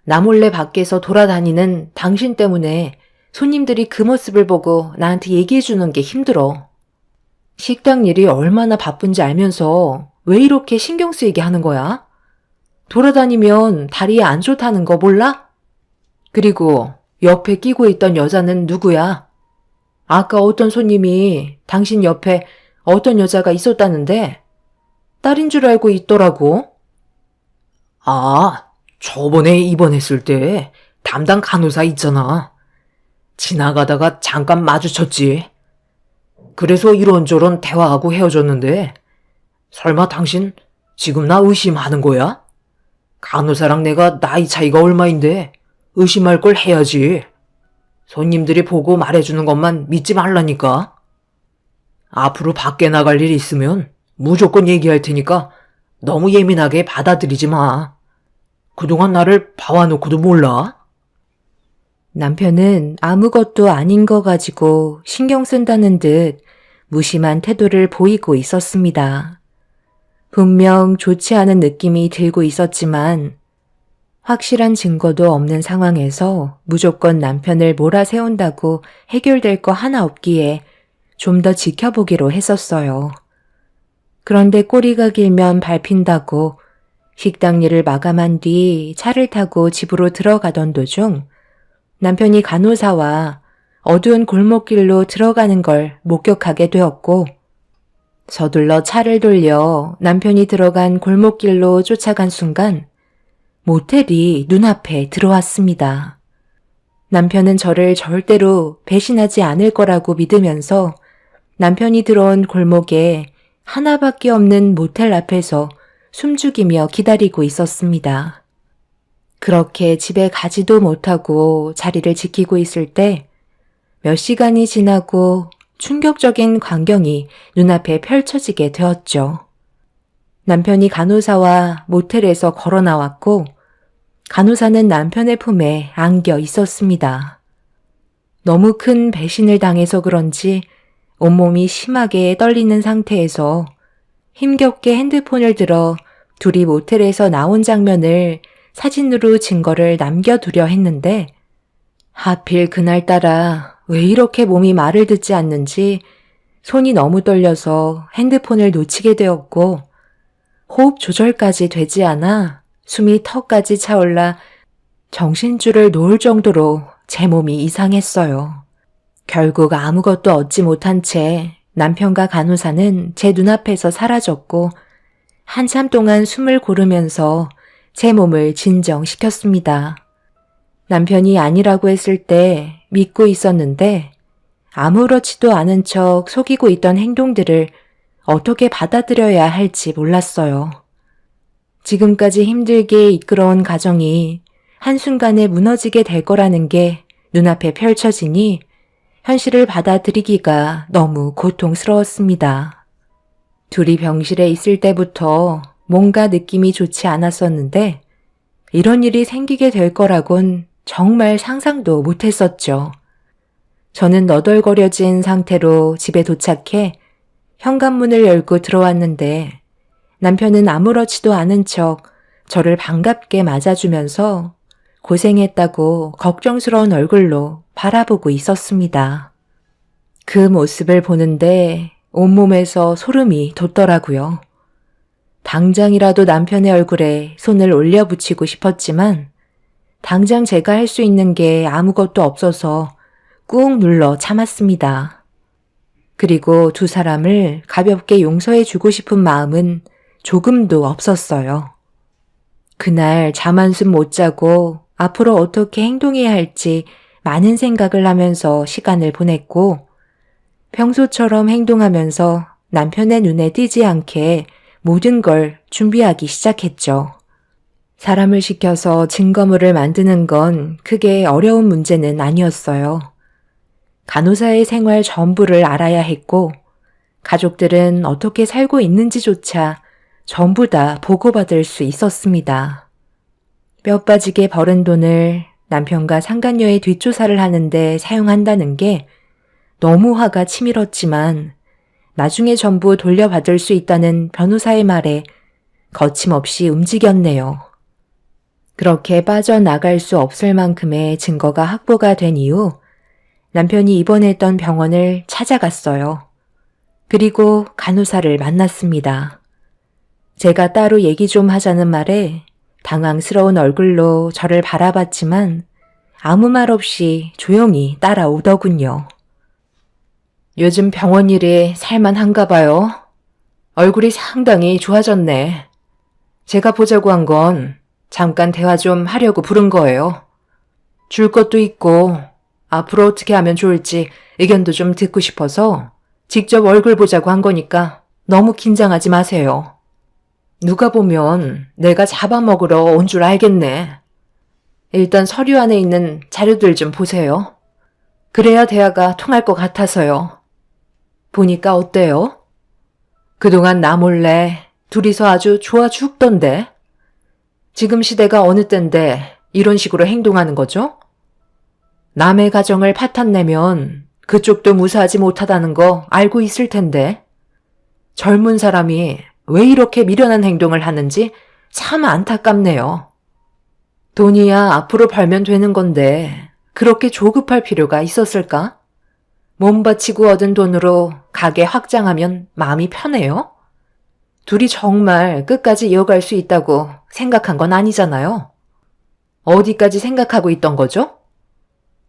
나 몰래 밖에서 돌아다니는 당신 때문에 손님들이 그 모습을 보고 나한테 얘기해 주는 게 힘들어. 식당 일이 얼마나 바쁜지 알면서 왜 이렇게 신경 쓰이게 하는 거야? 돌아다니면 다리에 안 좋다는 거 몰라? 그리고 옆에 끼고 있던 여자는 누구야? 아까 어떤 손님이 당신 옆에 어떤 여자가 있었다는데 딸인 줄 알고 있더라고. 아, 저번에 입원했을 때 담당 간호사 있잖아. 지나가다가 잠깐 마주쳤지. 그래서 이런저런 대화하고 헤어졌는데 설마 당신 지금 나 의심하는 거야? 간호사랑 내가 나이 차이가 얼마인데 의심할 걸 해야지. 손님들이 보고 말해주는 것만 믿지 말라니까. 앞으로 밖에 나갈 일 있으면 무조건 얘기할 테니까 너무 예민하게 받아들이지 마. 그동안 나를 봐와놓고도 몰라? 남편은 아무것도 아닌 거 가지고 신경 쓴다는 듯 무심한 태도를 보이고 있었습니다. 분명 좋지 않은 느낌이 들고 있었지만 확실한 증거도 없는 상황에서 무조건 남편을 몰아세운다고 해결될 거 하나 없기에 좀 더 지켜보기로 했었어요. 그런데 꼬리가 길면 밟힌다고 식당 일을 마감한 뒤 차를 타고 집으로 들어가던 도중 남편이 간호사와 어두운 골목길로 들어가는 걸 목격하게 되었고 서둘러 차를 돌려 남편이 들어간 골목길로 쫓아간 순간 모텔이 눈앞에 들어왔습니다. 남편은 저를 절대로 배신하지 않을 거라고 믿으면서 남편이 들어온 골목에 하나밖에 없는 모텔 앞에서 숨죽이며 기다리고 있었습니다. 그렇게 집에 가지도 못하고 자리를 지키고 있을 때 몇 시간이 지나고 충격적인 광경이 눈앞에 펼쳐지게 되었죠. 남편이 간호사와 모텔에서 걸어 나왔고 간호사는 남편의 품에 안겨 있었습니다. 너무 큰 배신을 당해서 그런지 온몸이 심하게 떨리는 상태에서 힘겹게 핸드폰을 들어 둘이 모텔에서 나온 장면을 사진으로 증거를 남겨두려 했는데 하필 그날따라 왜 이렇게 몸이 말을 듣지 않는지 손이 너무 떨려서 핸드폰을 놓치게 되었고 호흡 조절까지 되지 않아 숨이 턱까지 차올라 정신줄을 놓을 정도로 제 몸이 이상했어요. 결국 아무것도 얻지 못한 채 남편과 간호사는 제 눈앞에서 사라졌고 한참 동안 숨을 고르면서 제 몸을 진정시켰습니다. 남편이 아니라고 했을 때 믿고 있었는데 아무렇지도 않은 척 속이고 있던 행동들을 어떻게 받아들여야 할지 몰랐어요. 지금까지 힘들게 이끌어온 가정이 한순간에 무너지게 될 거라는 게 눈앞에 펼쳐지니 현실을 받아들이기가 너무 고통스러웠습니다. 둘이 병실에 있을 때부터 뭔가 느낌이 좋지 않았었는데 이런 일이 생기게 될 거라곤 정말 상상도 못했었죠. 저는 너덜거려진 상태로 집에 도착해 현관문을 열고 들어왔는데 남편은 아무렇지도 않은 척 저를 반갑게 맞아주면서 고생했다고 걱정스러운 얼굴로 바라보고 있었습니다. 그 모습을 보는데 온몸에서 소름이 돋더라고요. 당장이라도 남편의 얼굴에 손을 올려붙이고 싶었지만 당장 제가 할 수 있는 게 아무것도 없어서 꾹 눌러 참았습니다. 그리고 두 사람을 가볍게 용서해주고 싶은 마음은 조금도 없었어요. 그날 잠 한숨 못 자고 앞으로 어떻게 행동해야 할지 많은 생각을 하면서 시간을 보냈고 평소처럼 행동하면서 남편의 눈에 띄지 않게 모든 걸 준비하기 시작했죠. 사람을 시켜서 증거물을 만드는 건 크게 어려운 문제는 아니었어요. 간호사의 생활 전부를 알아야 했고 가족들은 어떻게 살고 있는지조차 전부 다 보고받을 수 있었습니다. 뼈 빠지게 벌은 돈을 남편과 상간녀의 뒷조사를 하는데 사용한다는 게 너무 화가 치밀었지만 나중에 전부 돌려받을 수 있다는 변호사의 말에 거침없이 움직였네요. 그렇게 빠져나갈 수 없을 만큼의 증거가 확보가 된 이후 남편이 입원했던 병원을 찾아갔어요. 그리고 간호사를 만났습니다. 제가 따로 얘기 좀 하자는 말에 당황스러운 얼굴로 저를 바라봤지만 아무 말 없이 조용히 따라오더군요. 요즘 병원 일이 살만한가 봐요. 얼굴이 상당히 좋아졌네. 제가 보자고 한 건 잠깐 대화 좀 하려고 부른 거예요. 줄 것도 있고 앞으로 어떻게 하면 좋을지 의견도 좀 듣고 싶어서 직접 얼굴 보자고 한 거니까 너무 긴장하지 마세요. 누가 보면 내가 잡아먹으러 온 줄 알겠네. 일단 서류 안에 있는 자료들 좀 보세요. 그래야 대화가 통할 것 같아서요. 보니까 어때요? 그동안 나 몰래 둘이서 아주 좋아 죽던데. 지금 시대가 어느 때인데 이런 식으로 행동하는 거죠? 남의 가정을 파탄내면 그쪽도 무사하지 못하다는 거 알고 있을 텐데. 젊은 사람이 왜 이렇게 미련한 행동을 하는지 참 안타깝네요. 돈이야 앞으로 벌면 되는 건데 그렇게 조급할 필요가 있었을까? 몸 바치고 얻은 돈으로 가게 확장하면 마음이 편해요? 둘이 정말 끝까지 이어갈 수 있다고 생각한 건 아니잖아요. 어디까지 생각하고 있던 거죠?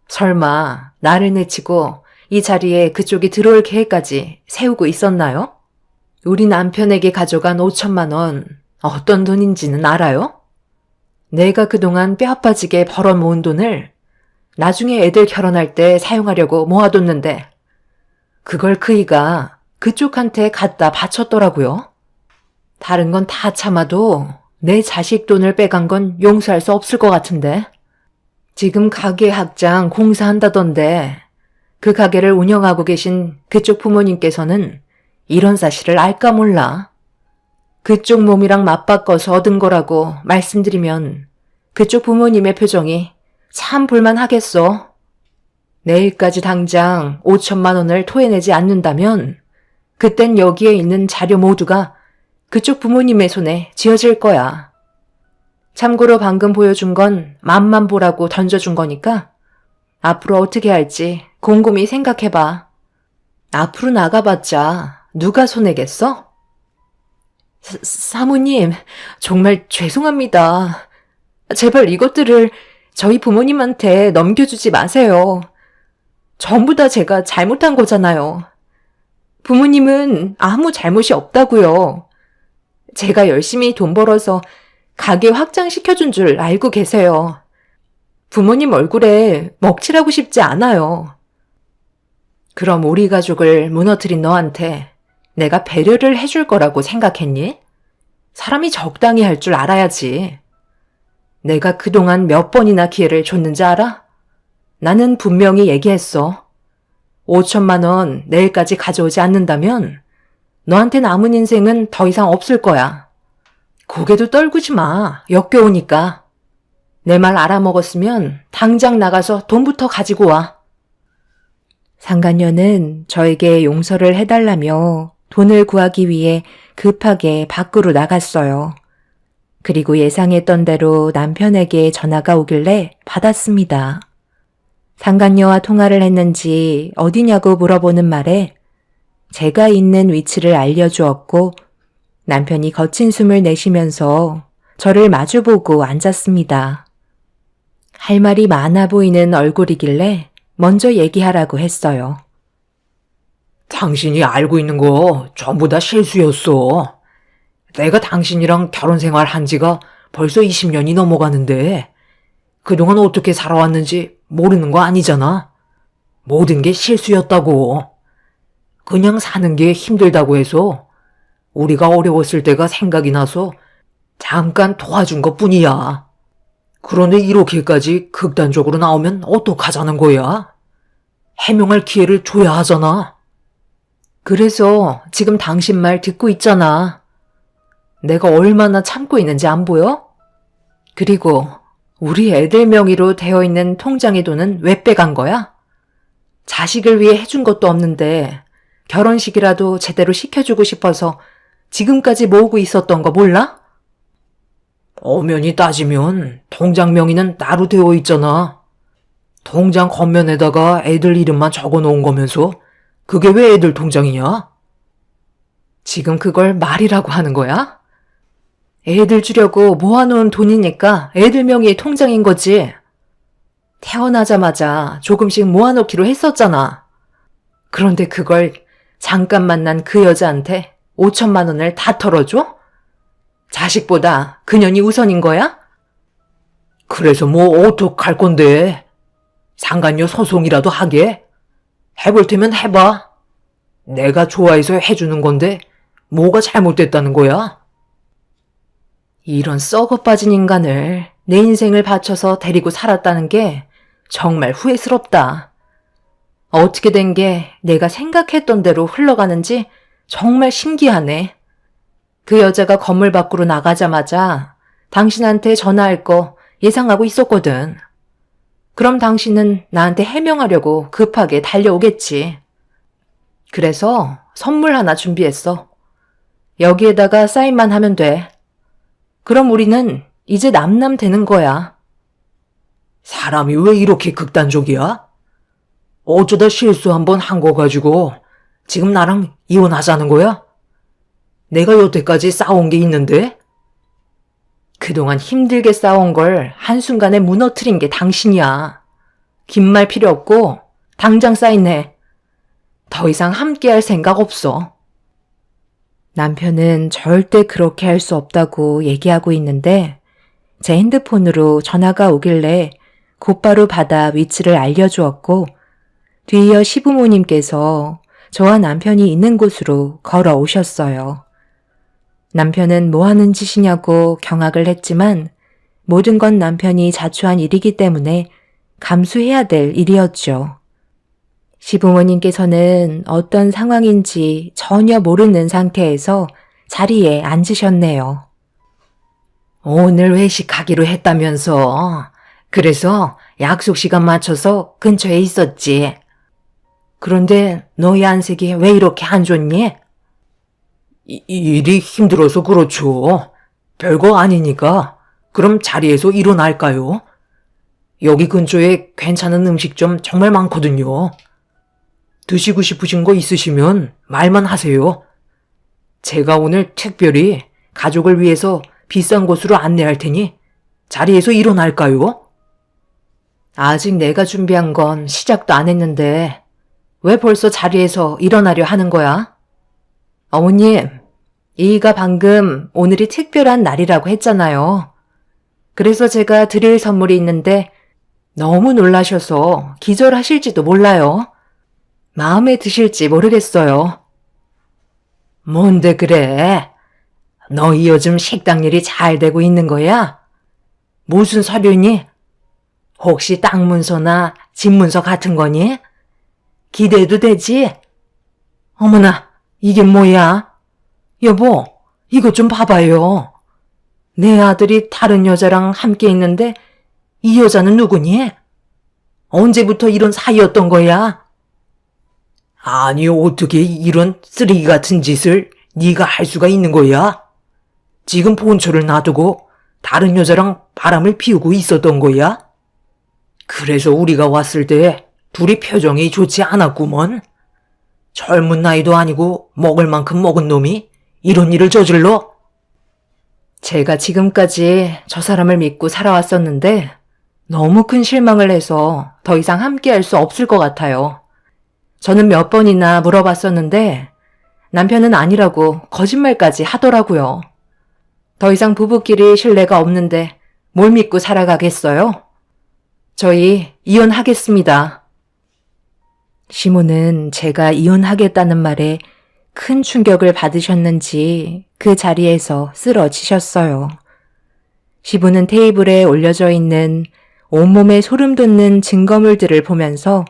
설마 나를 내치고 이 자리에 그쪽이 들어올 계획까지 세우고 있었나요? 우리 남편에게 가져간 5천만 원 어떤 돈인지는 알아요? 내가 그동안 뼈 빠지게 벌어 모은 돈을 나중에 애들 결혼할 때 사용하려고 모아뒀는데 그걸 그이가 그쪽한테 갖다 바쳤더라고요. 다른 건 다 참아도 내 자식 돈을 빼간 건 용서할 수 없을 것 같은데. 지금 가게 확장 공사한다던데 그 가게를 운영하고 계신 그쪽 부모님께서는 이런 사실을 알까 몰라. 그쪽 몸이랑 맞바꿔서 얻은 거라고 말씀드리면 그쪽 부모님의 표정이 참 볼만하겠어. 내일까지 당장 5천만 원을 토해내지 않는다면 그땐 여기에 있는 자료 모두가 그쪽 부모님의 손에 쥐어질 거야. 참고로 방금 보여준 건 맘만 보라고 던져준 거니까 앞으로 어떻게 할지 곰곰이 생각해봐. 앞으로 나가봤자 누가 손해겠어? 사모님, 정말 죄송합니다. 제발 이것들을 저희 부모님한테 넘겨주지 마세요. 전부 다 제가 잘못한 거잖아요. 부모님은 아무 잘못이 없다고요. 제가 열심히 돈 벌어서 가게 확장시켜준 줄 알고 계세요. 부모님 얼굴에 먹칠하고 싶지 않아요. 그럼 우리 가족을 무너뜨린 너한테 내가 배려를 해줄 거라고 생각했니? 사람이 적당히 할 줄 알아야지. 내가 그동안 몇 번이나 기회를 줬는지 알아? 나는 분명히 얘기했어. 5천만 원 내일까지 가져오지 않는다면 너한테 남은 인생은 더 이상 없을 거야. 고개도 떨구지 마. 역겨우니까. 내 말 알아먹었으면 당장 나가서 돈부터 가지고 와. 상간녀는 저에게 용서를 해달라며 돈을 구하기 위해 급하게 밖으로 나갔어요. 그리고 예상했던 대로 남편에게 전화가 오길래 받았습니다. 상간녀와 통화를 했는지 어디냐고 물어보는 말에 제가 있는 위치를 알려주었고 남편이 거친 숨을 내쉬면서 저를 마주보고 앉았습니다. 할 말이 많아 보이는 얼굴이길래 먼저 얘기하라고 했어요. 당신이 알고 있는 거 전부 다 실수였어. 내가 당신이랑 결혼 생활 한 지가 벌써 20년이 넘어가는데 그동안 어떻게 살아왔는지 모르는 거 아니잖아. 모든 게 실수였다고. 그냥 사는 게 힘들다고 해서 우리가 어려웠을 때가 생각이 나서 잠깐 도와준 것 뿐이야. 그런데 이렇게까지 극단적으로 나오면 어떡하자는 거야? 해명할 기회를 줘야 하잖아. 그래서 지금 당신 말 듣고 있잖아. 내가 얼마나 참고 있는지 안 보여? 그리고 우리 애들 명의로 되어 있는 통장의 돈은 왜 빼간 거야? 자식을 위해 해준 것도 없는데 결혼식이라도 제대로 시켜주고 싶어서 지금까지 모으고 있었던 거 몰라? 엄연히 따지면 통장 명의는 나로 되어 있잖아. 통장 겉면에다가 애들 이름만 적어 놓은 거면서 그게 왜 애들 통장이냐? 지금 그걸 말이라고 하는 거야? 애들 주려고 모아놓은 돈이니까 애들 명의의 통장인 거지. 태어나자마자 조금씩 모아놓기로 했었잖아. 그런데 그걸 잠깐 만난 그 여자한테 5천만 원을 다 털어줘? 자식보다 그년이 우선인 거야? 그래서 뭐 어떡할 건데? 상간녀 소송이라도 하게? 해볼 테면 해봐. 내가 좋아해서 해주는 건데 뭐가 잘못됐다는 거야? 이런 썩어 빠진 인간을 내 인생을 바쳐서 데리고 살았다는 게 정말 후회스럽다. 어떻게 된 게 내가 생각했던 대로 흘러가는지 정말 신기하네. 그 여자가 건물 밖으로 나가자마자 당신한테 전화할 거 예상하고 있었거든. 그럼 당신은 나한테 해명하려고 급하게 달려오겠지. 그래서 선물 하나 준비했어. 여기에다가 사인만 하면 돼. 그럼 우리는 이제 남남 되는 거야. 사람이 왜 이렇게 극단적이야? 어쩌다 실수 한번 한 거 가지고 지금 나랑 이혼하자는 거야? 내가 여태까지 싸운 게 있는데? 그동안 힘들게 싸운 걸 한순간에 무너뜨린 게 당신이야. 긴 말 필요 없고 당장 사인해. 더 이상 함께할 생각 없어. 남편은 절대 그렇게 할 수 없다고 얘기하고 있는데 제 핸드폰으로 전화가 오길래 곧바로 받아 위치를 알려주었고 뒤이어 시부모님께서 저와 남편이 있는 곳으로 걸어오셨어요. 남편은 뭐 하는 짓이냐고 경악을 했지만 모든 건 남편이 자초한 일이기 때문에 감수해야 될 일이었죠. 시부모님께서는 어떤 상황인지 전혀 모르는 상태에서 자리에 앉으셨네요. 오늘 회식하기로 했다면서. 그래서 약속 시간 맞춰서 근처에 있었지. 그런데 너희 안색이 왜 이렇게 안 좋니? 일이 힘들어서 그렇죠. 별거 아니니까. 그럼 자리에서 일어날까요? 여기 근처에 괜찮은 음식점 정말 많거든요. 드시고 싶으신 거 있으시면 말만 하세요. 제가 오늘 특별히 가족을 위해서 비싼 곳으로 안내할 테니 자리에서 일어날까요? 아직 내가 준비한 건 시작도 안 했는데 왜 벌써 자리에서 일어나려 하는 거야? 어머님, 이이가 방금 오늘이 특별한 날이라고 했잖아요. 그래서 제가 드릴 선물이 있는데 너무 놀라셔서 기절하실지도 몰라요. 마음에 드실지 모르겠어요. 뭔데 그래? 너희 요즘 식당 일이 잘 되고 있는 거야? 무슨 서류니? 혹시 땅 문서나 집 문서 같은 거니? 기대해도 되지? 어머나, 이게 뭐야? 여보, 이것 좀 봐봐요. 내 아들이 다른 여자랑 함께 있는데 이 여자는 누구니? 언제부터 이런 사이였던 거야? 아니, 어떻게 이런 쓰레기 같은 짓을 네가 할 수가 있는 거야? 지금 본초를 놔두고 다른 여자랑 바람을 피우고 있었던 거야? 그래서 우리가 왔을 때 둘이 표정이 좋지 않았구먼. 젊은 나이도 아니고 먹을 만큼 먹은 놈이 이런 일을 저질러? 제가 지금까지 저 사람을 믿고 살아왔었는데 너무 큰 실망을 해서 더 이상 함께할 수 없을 것 같아요. 저는 몇 번이나 물어봤었는데 남편은 아니라고 거짓말까지 하더라고요. 더 이상 부부끼리 신뢰가 없는데 뭘 믿고 살아가겠어요? 저희 이혼하겠습니다. 시모는 제가 이혼하겠다는 말에 큰 충격을 받으셨는지 그 자리에서 쓰러지셨어요. 시부는 테이블에 올려져 있는 온몸에 소름 돋는 증거물들을 보면서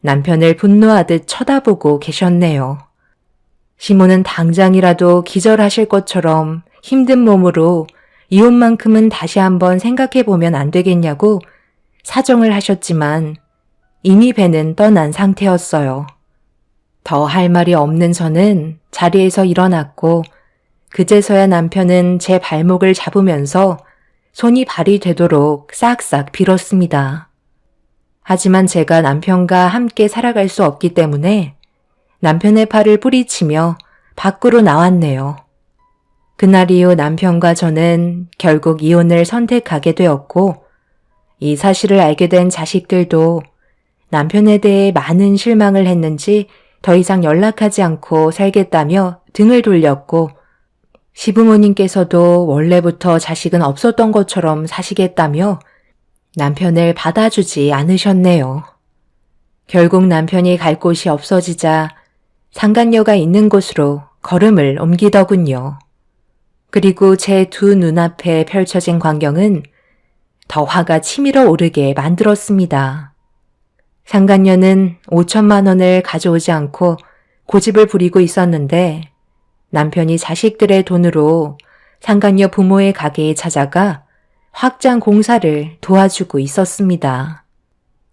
남편을 분노하듯 쳐다보고 계셨네요. 시모는 당장이라도 기절하실 것처럼 힘든 몸으로 이혼만큼은 다시 한번 생각해보면 안 되겠냐고 사정을 하셨지만 이미 배는 떠난 상태였어요. 더 할 말이 없는 저는 자리에서 일어났고 그제서야 남편은 제 발목을 잡으면서 손이 발이 되도록 싹싹 빌었습니다. 하지만 제가 남편과 함께 살아갈 수 없기 때문에 남편의 팔을 뿌리치며 밖으로 나왔네요. 그날 이후 남편과 저는 결국 이혼을 선택하게 되었고 이 사실을 알게 된 자식들도 남편에 대해 많은 실망을 했는지 더 이상 연락하지 않고 살겠다며 등을 돌렸고 시부모님께서도 원래부터 자식은 없었던 것처럼 사시겠다며 남편을 받아주지 않으셨네요. 결국 남편이 갈 곳이 없어지자 상간녀가 있는 곳으로 걸음을 옮기더군요. 그리고 제 두 눈앞에 펼쳐진 광경은 더 화가 치밀어 오르게 만들었습니다. 상간녀는 5천만 원을 가져오지 않고 고집을 부리고 있었는데 남편이 자식들의 돈으로 상간녀 부모의 가게에 찾아가 확장 공사를 도와주고 있었습니다.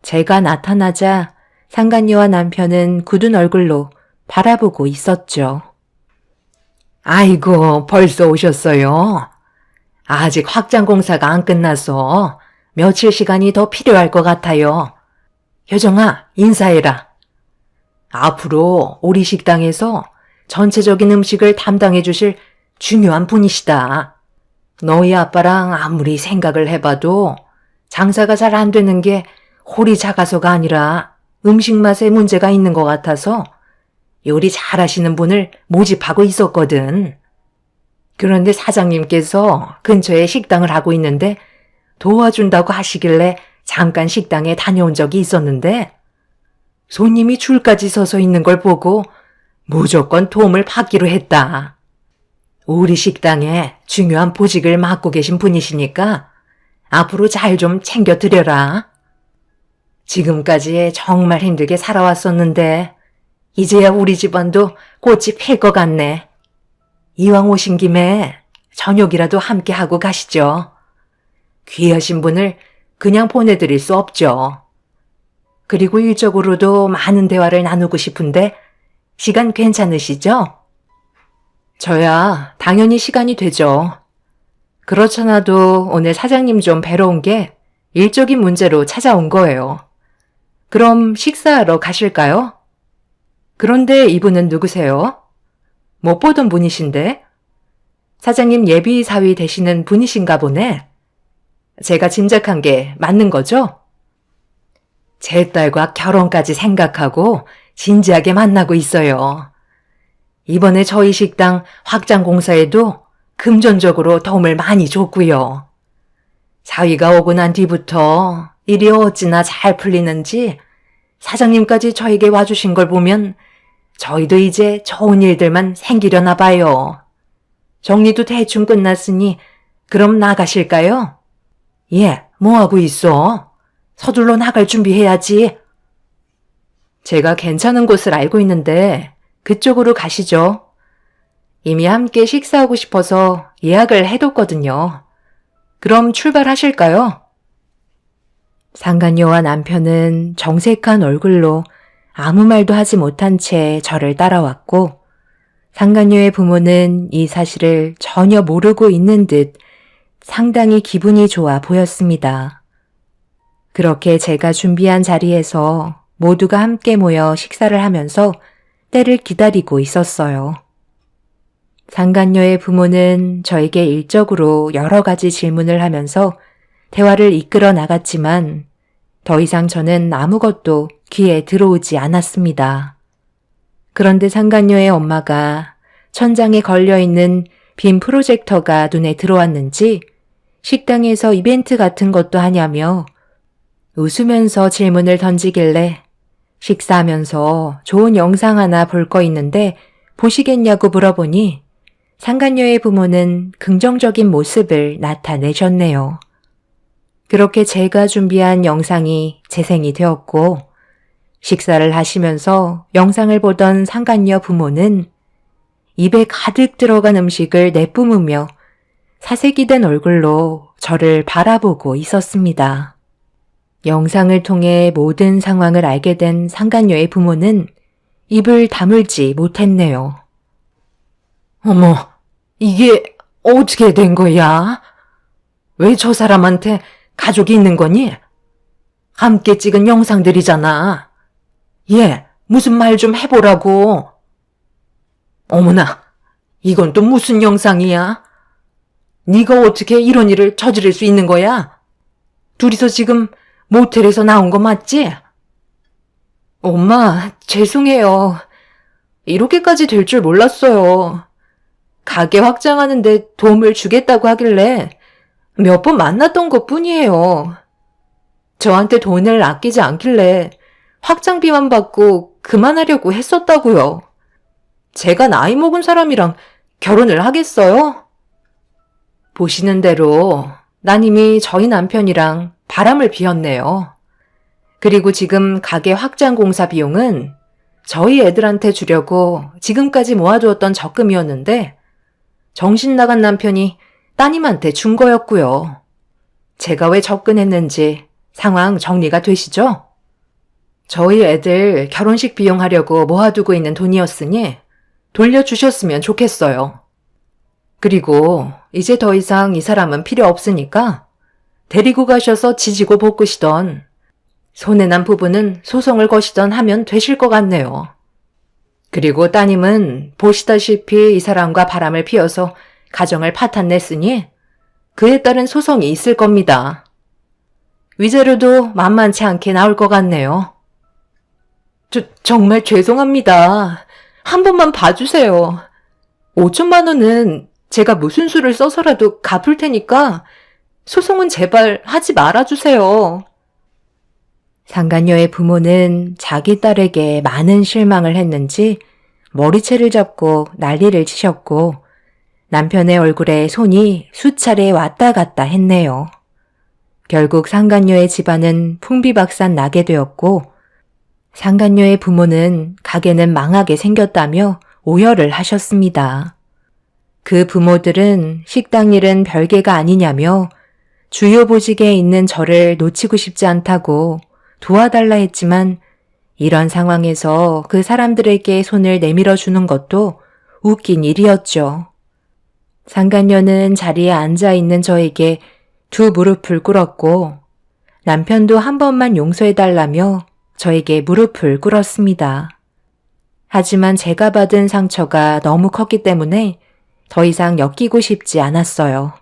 제가 나타나자 상간녀와 남편은 굳은 얼굴로 바라보고 있었죠. 아이고, 벌써 오셨어요. 아직 확장 공사가 안 끝나서 며칠 시간이 더 필요할 것 같아요. 효정아, 인사해라. 앞으로 우리 식당에서 전체적인 음식을 담당해 주실 중요한 분이시다. 너희 아빠랑 아무리 생각을 해봐도 장사가 잘 안 되는 게 홀이 작아서가 아니라 음식 맛에 문제가 있는 것 같아서 요리 잘하시는 분을 모집하고 있었거든. 그런데 사장님께서 근처에 식당을 하고 있는데 도와준다고 하시길래 잠깐 식당에 다녀온 적이 있었는데 손님이 줄까지 서서 있는 걸 보고 무조건 도움을 받기로 했다. 우리 식당에 중요한 보직을 맡고 계신 분이시니까 앞으로 잘 좀 챙겨드려라. 지금까지 정말 힘들게 살아왔었는데 이제야 우리 집안도 꽃이 필 것 같네. 이왕 오신 김에 저녁이라도 함께 하고 가시죠. 귀하신 분을 그냥 보내드릴 수 없죠. 그리고 일적으로도 많은 대화를 나누고 싶은데 시간 괜찮으시죠? 저야 당연히 시간이 되죠. 그렇잖아도 오늘 사장님 좀 뵈러 온 게 일적인 문제로 찾아온 거예요. 그럼 식사하러 가실까요? 그런데 이분은 누구세요? 못 보던 분이신데? 사장님 예비 사위 되시는 분이신가 보네. 제가 짐작한 게 맞는 거죠? 제 딸과 결혼까지 생각하고 진지하게 만나고 있어요. 이번에 저희 식당 확장 공사에도 금전적으로 도움을 많이 줬고요. 사위가 오고 난 뒤부터 일이 어찌나 잘 풀리는지 사장님까지 저에게 와주신 걸 보면 저희도 이제 좋은 일들만 생기려나 봐요. 정리도 대충 끝났으니 그럼 나가실까요? 예, 뭐하고 있어? 서둘러 나갈 준비해야지. 제가 괜찮은 곳을 알고 있는데 그쪽으로 가시죠. 이미 함께 식사하고 싶어서 예약을 해뒀거든요. 그럼 출발하실까요? 상간녀와 남편은 정색한 얼굴로 아무 말도 하지 못한 채 저를 따라왔고 상간녀의 부모는 이 사실을 전혀 모르고 있는 듯 상당히 기분이 좋아 보였습니다. 그렇게 제가 준비한 자리에서 모두가 함께 모여 식사를 하면서 때를 기다리고 있었어요. 상간녀의 부모는 저에게 일적으로 여러 가지 질문을 하면서 대화를 이끌어 나갔지만 더 이상 저는 아무것도 귀에 들어오지 않았습니다. 그런데 상간녀의 엄마가 천장에 걸려있는 빔 프로젝터가 눈에 들어왔는지 식당에서 이벤트 같은 것도 하냐며 웃으면서 질문을 던지길래 식사하면서 좋은 영상 하나 볼 거 있는데 보시겠냐고 물어보니 상간녀의 부모는 긍정적인 모습을 나타내셨네요. 그렇게 제가 준비한 영상이 재생이 되었고 식사를 하시면서 영상을 보던 상간녀 부모는 입에 가득 들어간 음식을 내뿜으며 사색이 된 얼굴로 저를 바라보고 있었습니다. 영상을 통해 모든 상황을 알게 된 상간녀의 부모는 입을 다물지 못했네요. 어머, 이게 어떻게 된 거야? 왜 저 사람한테 가족이 있는 거니? 함께 찍은 영상들이잖아. 얘, 무슨 말 좀 해보라고. 어머나, 이건 또 무슨 영상이야? 네가 어떻게 이런 일을 저지를 수 있는 거야? 둘이서 지금 모텔에서 나온 거 맞지? 엄마, 죄송해요. 이렇게까지 될 줄 몰랐어요. 가게 확장하는데 도움을 주겠다고 하길래 몇 번 만났던 것 뿐이에요. 저한테 돈을 아끼지 않길래 확장비만 받고 그만하려고 했었다고요. 제가 나이 먹은 사람이랑 결혼을 하겠어요? 보시는 대로 따님이 저희 남편이랑 바람을 피웠네요. 그리고 지금 가게 확장 공사 비용은 저희 애들한테 주려고 지금까지 모아두었던 적금이었는데 정신 나간 남편이 따님한테 준 거였고요. 제가 왜 접근했는지 상황 정리가 되시죠? 저희 애들 결혼식 비용 하려고 모아두고 있는 돈이었으니 돌려주셨으면 좋겠어요. 그리고 이제 더 이상 이 사람은 필요 없으니까 데리고 가셔서 지지고 볶으시던 손해 난 부부는 소송을 거시던 하면 되실 것 같네요. 그리고 따님은 보시다시피 이 사람과 바람을 피워서 가정을 파탄냈으니 그에 따른 소송이 있을 겁니다. 위자료도 만만치 않게 나올 것 같네요. 정말 죄송합니다. 한 번만 봐주세요. 5천만 원은 제가 무슨 수를 써서라도 갚을 테니까 소송은 제발 하지 말아주세요. 상간녀의 부모는 자기 딸에게 많은 실망을 했는지 머리채를 잡고 난리를 치셨고 남편의 얼굴에 손이 수차례 왔다 갔다 했네요. 결국 상간녀의 집안은 풍비박산 나게 되었고 상간녀의 부모는 가게는 망하게 생겼다며 오열을 하셨습니다. 그 부모들은 식당 일은 별개가 아니냐며 주요 보직에 있는 저를 놓치고 싶지 않다고 도와달라 했지만 이런 상황에서 그 사람들에게 손을 내밀어 주는 것도 웃긴 일이었죠. 상간녀는 자리에 앉아 있는 저에게 두 무릎을 꿇었고 남편도 한 번만 용서해달라며 저에게 무릎을 꿇었습니다. 하지만 제가 받은 상처가 너무 컸기 때문에 더 이상 엮이고 싶지 않았어요.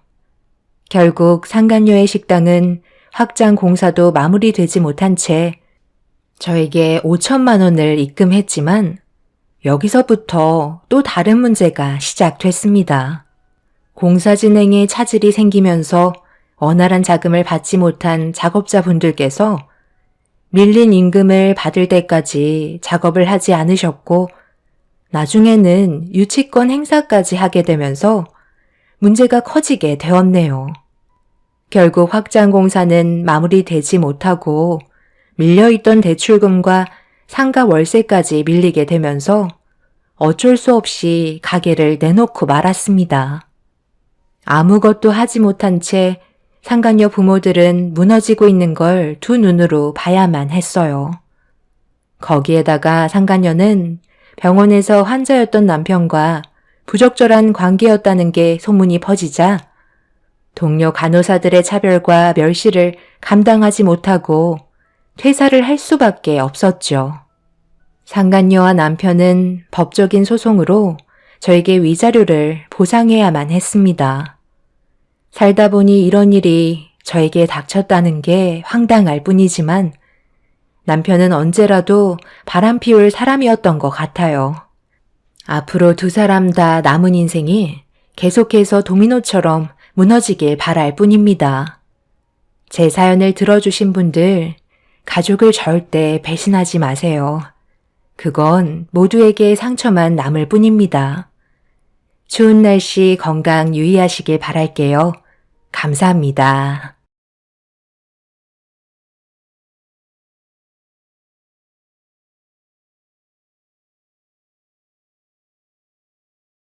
결국 상간녀의 식당은 확장 공사도 마무리되지 못한 채 저에게 5천만 원을 입금했지만 여기서부터 또 다른 문제가 시작됐습니다. 공사 진행에 차질이 생기면서 원활한 자금을 받지 못한 작업자분들께서 밀린 임금을 받을 때까지 작업을 하지 않으셨고 나중에는 유치권 행사까지 하게 되면서 문제가 커지게 되었네요. 결국 확장 공사는 마무리되지 못하고 밀려있던 대출금과 상가 월세까지 밀리게 되면서 어쩔 수 없이 가게를 내놓고 말았습니다. 아무것도 하지 못한 채 상간녀 부모들은 무너지고 있는 걸 두 눈으로 봐야만 했어요. 거기에다가 상간녀는 병원에서 환자였던 남편과 부적절한 관계였다는 게 소문이 퍼지자 동료 간호사들의 차별과 멸시를 감당하지 못하고 퇴사를 할 수밖에 없었죠. 상간녀와 남편은 법적인 소송으로 저에게 위자료를 보상해야만 했습니다. 살다 보니 이런 일이 저에게 닥쳤다는 게 황당할 뿐이지만 남편은 언제라도 바람 피울 사람이었던 것 같아요. 앞으로 두 사람 다 남은 인생이 계속해서 도미노처럼 무너지길 바랄 뿐입니다. 제 사연을 들어주신 분들, 가족을 절대 배신하지 마세요. 그건 모두에게 상처만 남을 뿐입니다. 추운 날씨 건강 유의하시길 바랄게요. 감사합니다.